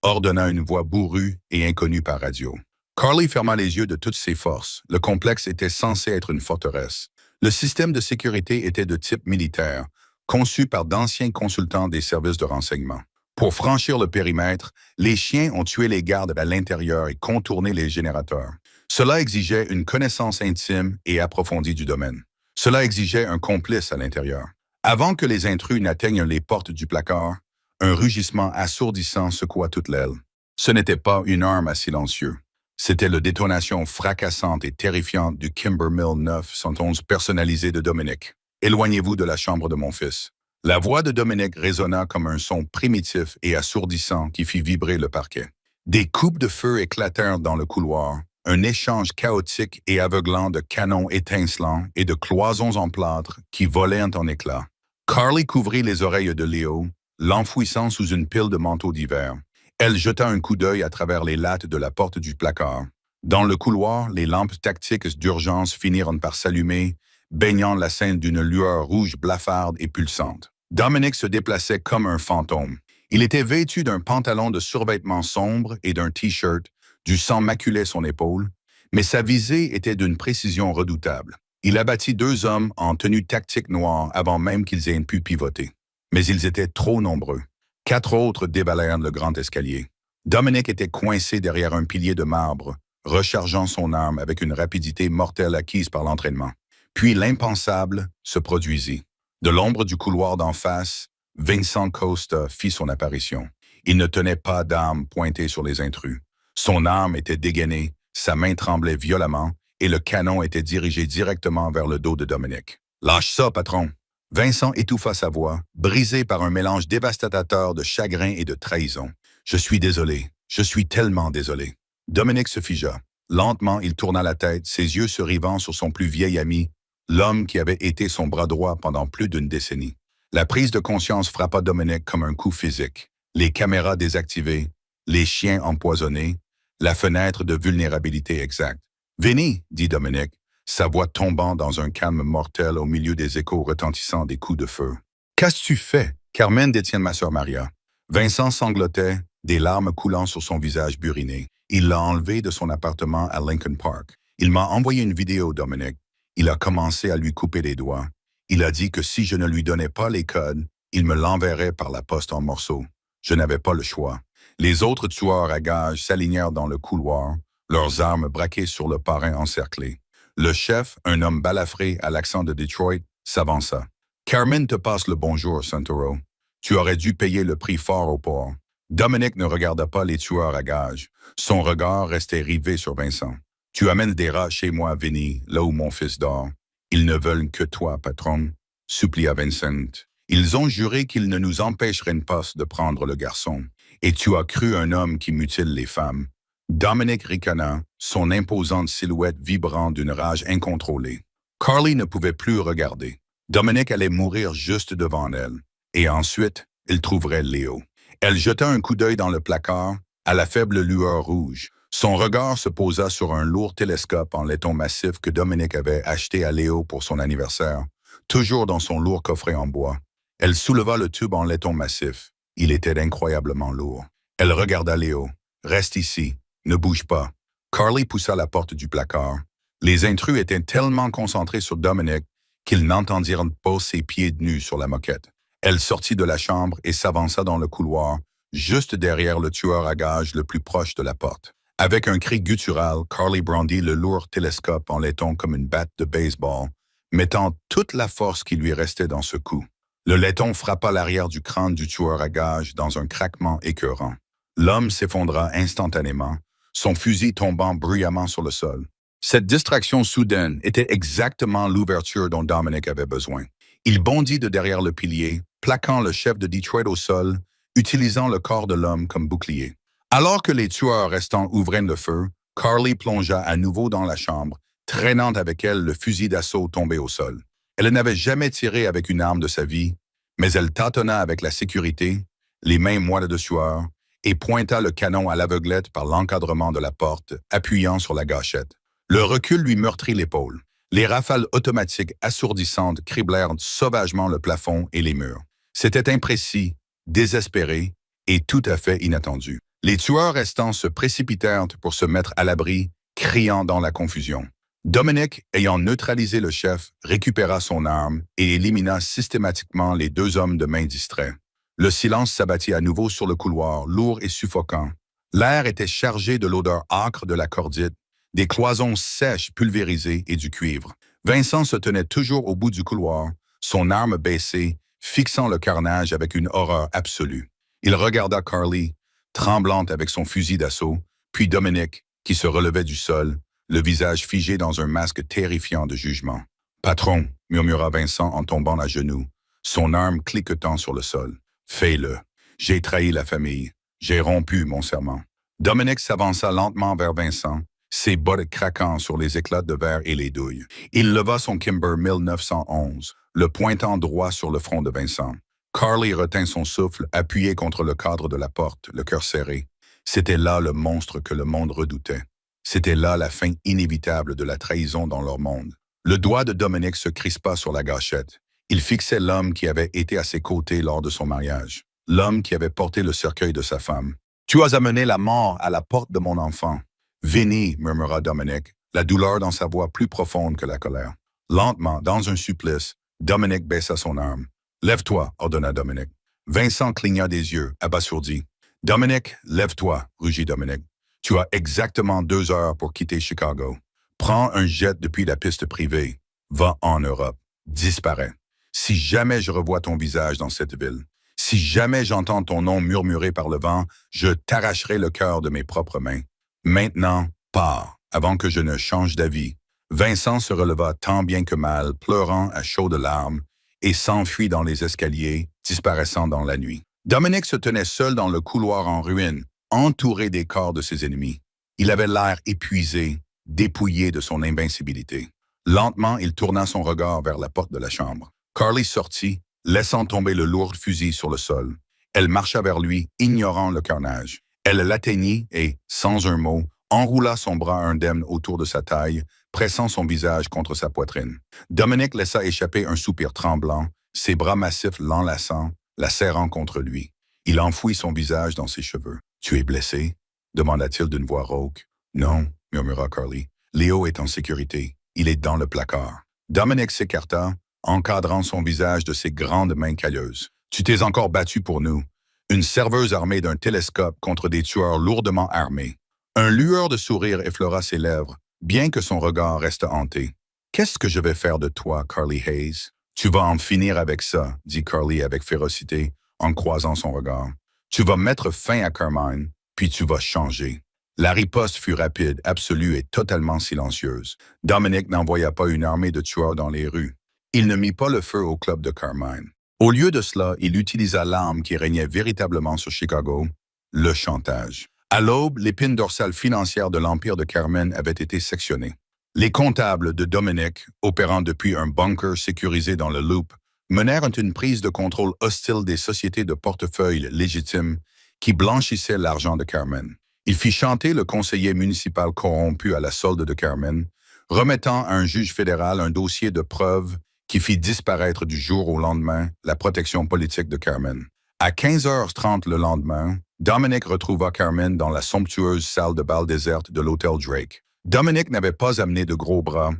ordonna une voix bourrue et inconnue par radio. Carly ferma les yeux de toutes ses forces. Le complexe était censé être une forteresse. Le système de sécurité était de type militaire, conçu par d'anciens consultants des services de renseignement. Pour franchir le périmètre, les chiens ont tué les gardes à l'intérieur et contourné les générateurs. Cela exigeait une connaissance intime et approfondie du domaine. Cela exigeait un complice à l'intérieur. Avant que les intrus n'atteignent les portes du placard, un rugissement assourdissant secoua toute l'aile. Ce n'était pas une arme à silencieux. C'était la détonation fracassante et terrifiante du Kimber Mill 911 personnalisé de Dominic. « Éloignez-vous de la chambre de mon fils. » La voix de Dominic résonna comme un son primitif et assourdissant qui fit vibrer le parquet. Des coupes de feu éclatèrent dans le couloir, un échange chaotique et aveuglant de canons étincelants et de cloisons en plâtre qui volaient en éclats. Carly couvrit les oreilles de Léo, l'enfouissant sous une pile de manteaux d'hiver. Elle jeta un coup d'œil à travers les lattes de la porte du placard. Dans le couloir, les lampes tactiques d'urgence finirent par s'allumer, baignant la scène d'une lueur rouge blafarde et pulsante. Dominic se déplaçait comme un fantôme. Il était vêtu d'un pantalon de survêtement sombre et d'un T-shirt, du sang maculait son épaule, mais sa visée était d'une précision redoutable. Il abattit 2 hommes en tenue tactique noire avant même qu'ils aient pu pivoter. Mais ils étaient trop nombreux. 4 autres dévalèrent le grand escalier. Dominic était coincé derrière un pilier de marbre, rechargeant son arme avec une rapidité mortelle acquise par l'entraînement. Puis l'impensable se produisit. De l'ombre du couloir d'en face, Vincent Costa fit son apparition. Il ne tenait pas d'arme pointée sur les intrus. Son arme était dégainée, sa main tremblait violemment et le canon était dirigé directement vers le dos de Dominic. « Lâche ça, patron !» Vincent étouffa sa voix, brisé par un mélange dévastateur de chagrin et de trahison. « Je suis désolé. Je suis tellement désolé. » Dominic se figea. Lentement, il tourna la tête, ses yeux se rivant sur son plus vieil ami, l'homme qui avait été son bras droit pendant plus d'une décennie. La prise de conscience frappa Dominic comme un coup physique. Les caméras désactivées, les chiens empoisonnés, la fenêtre de vulnérabilité exacte. « Vinny !» dit Dominic, sa voix tombant dans un calme mortel au milieu des échos retentissants des coups de feu. « Qu'as-tu fait? » Carmen détient ma sœur Maria. Vincent sanglotait, des larmes coulant sur son visage buriné. Il l'a enlevé de son appartement à Lincoln Park. Il m'a envoyé une vidéo, Dominic. Il a commencé à lui couper les doigts. Il a dit que si je ne lui donnais pas les codes, il me l'enverrait par la poste en morceaux. Je n'avais pas le choix. Les autres tueurs à gages s'alignèrent dans le couloir, leurs armes braquées sur le parrain encerclé. Le chef, un homme balafré à l'accent de Detroit, s'avança. « Carmen te passe le bonjour, Santoro. Tu aurais dû payer le prix fort au port. » Dominic ne regarda pas les tueurs à gages. Son regard restait rivé sur Vincent. « Tu amènes des rats chez moi, Vinny, là où mon fils dort. Ils ne veulent que toi, patron, » supplia Vincent. « Ils ont juré qu'ils ne nous empêcheraient pas de prendre le garçon. Et tu as cru un homme qui mutile les femmes. » Dominic ricana, son imposante silhouette vibrant d'une rage incontrôlée. Carly ne pouvait plus regarder. Dominic allait mourir juste devant elle. Et ensuite, il trouverait Léo. Elle jeta un coup d'œil dans le placard, à la faible lueur rouge. Son regard se posa sur un lourd télescope en laiton massif que Dominic avait acheté à Léo pour son anniversaire, toujours dans son lourd coffret en bois. Elle souleva le tube en laiton massif. Il était incroyablement lourd. Elle regarda Léo. « Reste ici. Ne bouge pas. » Carly poussa la porte du placard. Les intrus étaient tellement concentrés sur Dominic qu'ils n'entendirent pas ses pieds nus sur la moquette. Elle sortit de la chambre et s'avança dans le couloir, juste derrière le tueur à gages le plus proche de la porte. Avec un cri guttural, Carly brandit le lourd télescope en laiton comme une batte de baseball, mettant toute la force qui lui restait dans ce coup. Le laiton frappa l'arrière du crâne du tueur à gages dans un craquement écœurant. L'homme s'effondra instantanément, son fusil tombant bruyamment sur le sol. Cette distraction soudaine était exactement l'ouverture dont Dominic avait besoin. Il bondit de derrière le pilier, plaquant le chef de Detroit au sol, utilisant le corps de l'homme comme bouclier. Alors que les tueurs restants ouvraient le feu, Carly plongea à nouveau dans la chambre, traînant avec elle le fusil d'assaut tombé au sol. Elle n'avait jamais tiré avec une arme de sa vie, mais elle tâtonna avec la sécurité, les mains moites de sueur, et pointa le canon à l'aveuglette par l'encadrement de la porte, appuyant sur la gâchette. Le recul lui meurtrit l'épaule. Les rafales automatiques assourdissantes criblèrent sauvagement le plafond et les murs. C'était imprécis, désespéré et tout à fait inattendu. Les tueurs restants se précipitèrent pour se mettre à l'abri, criant dans la confusion. Dominic, ayant neutralisé le chef, récupéra son arme et élimina systématiquement les 2 hommes de main distraits. Le silence s'abattit à nouveau sur le couloir, lourd et suffocant. L'air était chargé de l'odeur âcre de la cordite, des cloisons sèches pulvérisées et du cuivre. Vincent se tenait toujours au bout du couloir, son arme baissée, fixant le carnage avec une horreur absolue. Il regarda Carly, tremblante avec son fusil d'assaut, puis Dominic, qui se relevait du sol, le visage figé dans un masque terrifiant de jugement. « Patron » murmura Vincent en tombant à genoux, son arme cliquetant sur le sol. « Fais-le. J'ai trahi la famille. J'ai rompu mon serment. » Dominic s'avança lentement vers Vincent, ses bottes craquant sur les éclats de verre et les douilles. Il leva son Kimber 1911, le pointant droit sur le front de Vincent. Carly retint son souffle, appuyé contre le cadre de la porte, le cœur serré. C'était là le monstre que le monde redoutait. C'était là la fin inévitable de la trahison dans leur monde. Le doigt de Dominic se crispa sur la gâchette. Il fixait l'homme qui avait été à ses côtés lors de son mariage. L'homme qui avait porté le cercueil de sa femme. « Tu as amené la mort à la porte de mon enfant. »« Vinny » murmura Dominic, la douleur dans sa voix plus profonde que la colère. Lentement, dans un supplice, Dominic baissa son arme. Lève-toi, ordonna Dominic. Vincent cligna des yeux, abasourdi. Dominic, lève-toi, rugit Dominic. Tu as exactement 2 heures pour quitter Chicago. Prends un jet depuis la piste privée. Va en Europe. Disparais. Si jamais je revois ton visage dans cette ville, si jamais j'entends ton nom murmuré par le vent, je t'arracherai le cœur de mes propres mains. Maintenant, pars, avant que je ne change d'avis. Vincent se releva tant bien que mal, pleurant à chaudes larmes, et s'enfuit dans les escaliers, disparaissant dans la nuit. Dominic se tenait seul dans le couloir en ruine, entouré des corps de ses ennemis. Il avait l'air épuisé, dépouillé de son invincibilité. Lentement, il tourna son regard vers la porte de la chambre. Carly sortit, laissant tomber le lourd fusil sur le sol. Elle marcha vers lui, ignorant le carnage. Elle l'atteignit et, sans un mot, enroula son bras indemne autour de sa taille, pressant son visage contre sa poitrine. Dominic laissa échapper un soupir tremblant, ses bras massifs l'enlaçant, la serrant contre lui. Il enfouit son visage dans ses cheveux. « Tu es blessé ?» demanda-t-il d'une voix rauque. « Non, » murmura Carly. « Léo est en sécurité. Il est dans le placard. » Dominic s'écarta, encadrant son visage de ses grandes mains calleuses. « Tu t'es encore battu pour nous. Une serveuse armée d'un télescope contre des tueurs lourdement armés. » Un lueur de sourire effleura ses lèvres, bien que son regard reste hanté. « Qu'est-ce que je vais faire de toi, Carly Hayes? »« Tu vas en finir avec ça, » dit Carly avec férocité, en croisant son regard. « Tu vas mettre fin à Carmine, puis tu vas changer. » La riposte fut rapide, absolue et totalement silencieuse. Dominic n'envoya pas une armée de tueurs dans les rues. Il ne mit pas le feu au club de Carmine. Au lieu de cela, il utilisa l'arme qui régnait véritablement sur Chicago, le chantage. À l'aube, l'épine dorsale financière de l'empire de Carmine avait été sectionnée. Les comptables de Dominic, opérant depuis un bunker sécurisé dans le Loop, menèrent une prise de contrôle hostile des sociétés de portefeuille légitimes qui blanchissaient l'argent de Carmine. Il fit chanter le conseiller municipal corrompu à la solde de Carmine, remettant à un juge fédéral un dossier de preuves qui fit disparaître du jour au lendemain la protection politique de Carmine. À 15h30 le lendemain, Dominic retrouva Carmine dans la somptueuse salle de bal déserte de l'hôtel Drake. Dominic n'avait pas amené de gros bras.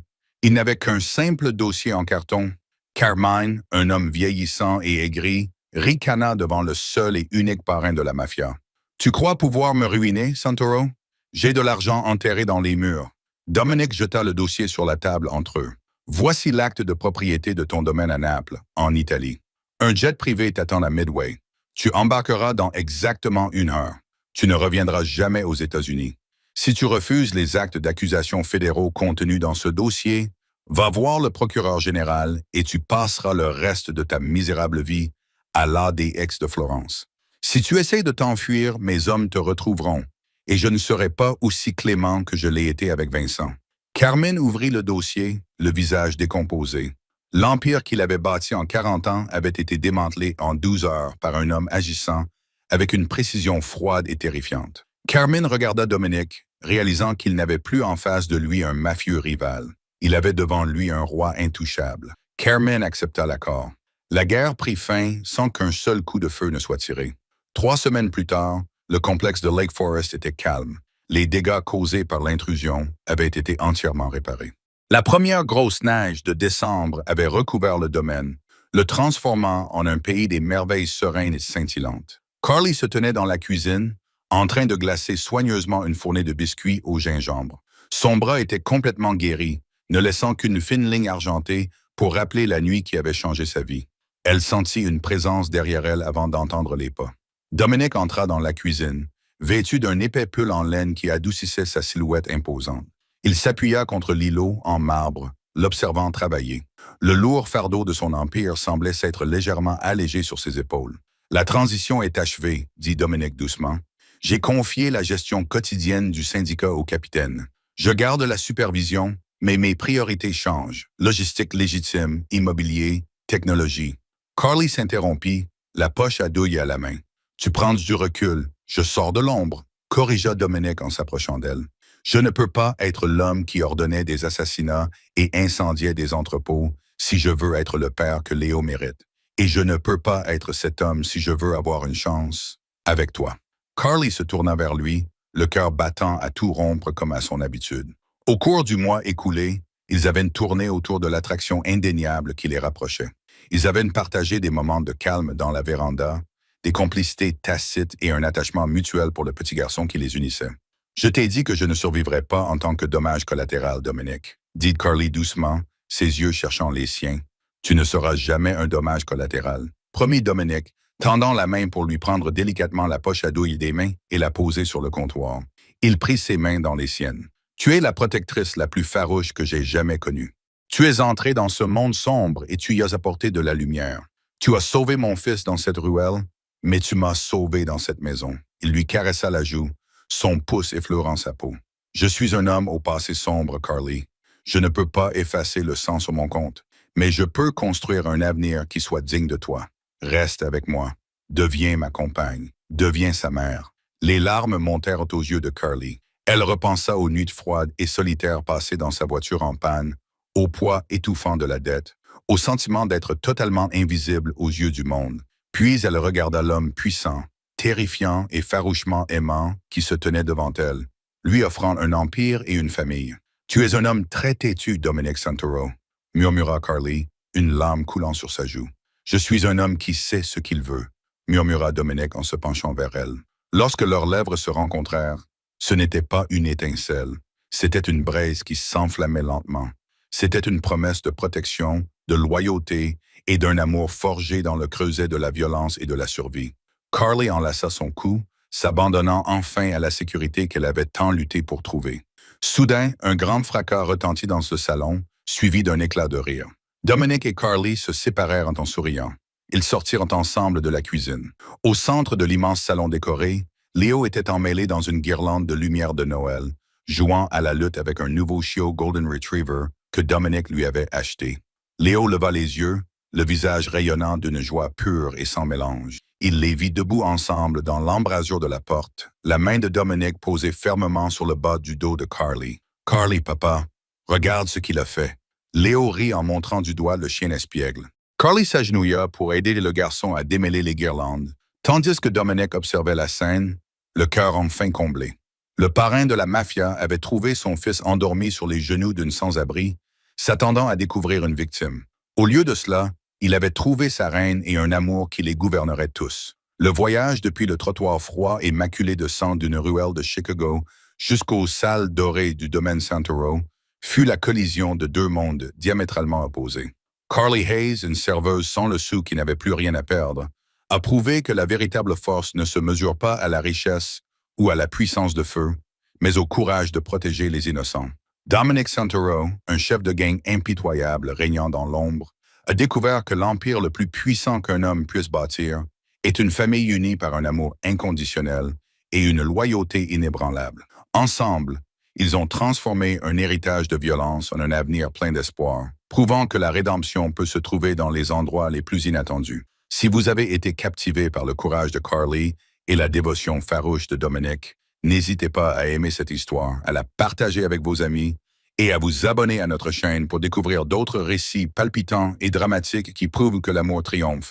Il n'avait qu'un simple dossier en carton. Carmine, un homme vieillissant et aigri, ricana devant le seul et unique parrain de la mafia. « Tu crois pouvoir me ruiner, Santoro? J'ai de l'argent enterré dans les murs. » Dominic jeta le dossier sur la table entre eux. « Voici l'acte de propriété de ton domaine à Naples, en Italie. Un jet privé t'attend à Midway. Tu embarqueras dans exactement 1 heure. Tu ne reviendras jamais aux États-Unis. Si tu refuses les actes d'accusation fédéraux contenus dans ce dossier, va voir le procureur général et tu passeras le reste de ta misérable vie à l'ADX de Florence. Si tu essaies de t'enfuir, mes hommes te retrouveront, et je ne serai pas aussi clément que je l'ai été avec Vincent. » Carmine ouvrit le dossier, le visage décomposé. L'empire qu'il avait bâti en 40 ans avait été démantelé en 12 heures par un homme agissant avec une précision froide et terrifiante. Carmine regarda Dominic, réalisant qu'il n'avait plus en face de lui un mafieux rival. Il avait devant lui un roi intouchable. Carmine accepta l'accord. La guerre prit fin sans qu'un seul coup de feu ne soit tiré. 3 semaines plus tard, le complexe de Lake Forest était calme. Les dégâts causés par l'intrusion avaient été entièrement réparés. La première grosse neige de décembre avait recouvert le domaine, le transformant en un pays des merveilles sereines et scintillantes. Carly se tenait dans la cuisine, en train de glacer soigneusement une fournée de biscuits au gingembre. Son bras était complètement guéri, ne laissant qu'une fine ligne argentée pour rappeler la nuit qui avait changé sa vie. Elle sentit une présence derrière elle avant d'entendre les pas. Dominic entra dans la cuisine, vêtu d'un épais pull en laine qui adoucissait sa silhouette imposante. Il s'appuya contre l'îlot en marbre, l'observant travailler. Le lourd fardeau de son empire semblait s'être légèrement allégé sur ses épaules. « La transition est achevée, » dit Dominic doucement. « J'ai confié la gestion quotidienne du syndicat au capitaine. Je garde la supervision, mais mes priorités changent. Logistique légitime, immobilier, technologie. » Carly s'interrompit, la poche à douille à la main. « Tu prends du recul. Je sors de l'ombre, » corrigea Dominic en s'approchant d'elle. « Je ne peux pas être l'homme qui ordonnait des assassinats et incendiait des entrepôts si je veux être le père que Léo mérite. Et je ne peux pas être cet homme si je veux avoir une chance avec toi. » Carly se tourna vers lui, le cœur battant à tout rompre comme à son habitude. Au cours du mois écoulé, Ils avaient tourné autour de l'attraction indéniable qui les rapprochait. Ils avaient partagé des moments de calme dans la véranda, des complicités tacites et un attachement mutuel pour le petit garçon qui les unissait. Je t'ai dit que je ne survivrais pas en tant que dommage collatéral, Dominic, dit Carly doucement, ses yeux cherchant les siens. Tu ne seras jamais un dommage collatéral. Promis, Dominic, tendant la main pour lui prendre délicatement la poche à douille des mains et la poser sur le comptoir. Il prit ses mains dans les siennes. Tu es la protectrice la plus farouche que j'ai jamais connue. Tu es entré dans ce monde sombre et tu y as apporté de la lumière. Tu as sauvé mon fils dans cette ruelle, mais tu m'as sauvé dans cette maison. Il lui caressa la joue, son pouce effleurant sa peau. Je suis un homme au passé sombre, Carly. Je ne peux pas effacer le sang sur mon compte, mais je peux construire un avenir qui soit digne de toi. Reste avec moi. Deviens ma compagne. Deviens sa mère. Les larmes montèrent aux yeux de Carly. Elle repensa aux nuits froides et solitaires passées dans sa voiture en panne, au poids étouffant de la dette, au sentiment d'être totalement invisible aux yeux du monde. Puis elle regarda l'homme puissant, terrifiant et farouchement aimant qui se tenait devant elle, lui offrant un empire et une famille. « Tu es un homme très têtu, Dominic Santoro », murmura Carly, une larme coulant sur sa joue. « Je suis un homme qui sait ce qu'il veut », murmura Dominic en se penchant vers elle. Lorsque leurs lèvres se rencontrèrent, ce n'était pas une étincelle, c'était une braise qui s'enflammait lentement. C'était une promesse de protection, de loyauté et d'un amour forgé dans le creuset de la violence et de la survie. Carly enlaça son cou, s'abandonnant enfin à la sécurité qu'elle avait tant lutté pour trouver. Soudain, un grand fracas retentit dans ce salon, suivi d'un éclat de rire. Dominic et Carly se séparèrent en souriant. Ils sortirent ensemble de la cuisine. Au centre de l'immense salon décoré, Léo était emmêlé dans une guirlande de lumière de Noël, jouant à la lutte avec un nouveau chiot Golden Retriever que Dominic lui avait acheté. Léo leva les yeux, le visage rayonnant d'une joie pure et sans mélange. Il les vit debout ensemble dans l'embrasure de la porte, la main de Dominic posée fermement sur le bas du dos de Carly. « Carly, papa, regarde ce qu'il a fait. » Léo rit en montrant du doigt le chien espiègle. Carly s'agenouilla pour aider le garçon à démêler les guirlandes, tandis que Dominic observait la scène, le cœur enfin comblé. Le parrain de la mafia avait trouvé son fils endormi sur les genoux d'une sans-abri, s'attendant à découvrir une victime. Au lieu de cela, il avait trouvé sa reine et un amour qui les gouvernerait tous. Le voyage depuis le trottoir froid et maculé de sang d'une ruelle de Chicago jusqu'aux salles dorées du domaine Santoro fut la collision de deux mondes diamétralement opposés. Carly Hayes, une serveuse sans le sou qui n'avait plus rien à perdre, a prouvé que la véritable force ne se mesure pas à la richesse ou à la puissance de feu, mais au courage de protéger les innocents. Dominic Santoro, un chef de gang impitoyable régnant dans l'ombre, a découvert que l'empire le plus puissant qu'un homme puisse bâtir est une famille unie par un amour inconditionnel et une loyauté inébranlable. Ensemble, ils ont transformé un héritage de violence en un avenir plein d'espoir, prouvant que la rédemption peut se trouver dans les endroits les plus inattendus. Si vous avez été captivé par le courage de Carly et la dévotion farouche de Dominic, n'hésitez pas à aimer cette histoire, à la partager avec vos amis et à vous abonner à notre chaîne pour découvrir d'autres récits palpitants et dramatiques qui prouvent que l'amour triomphe.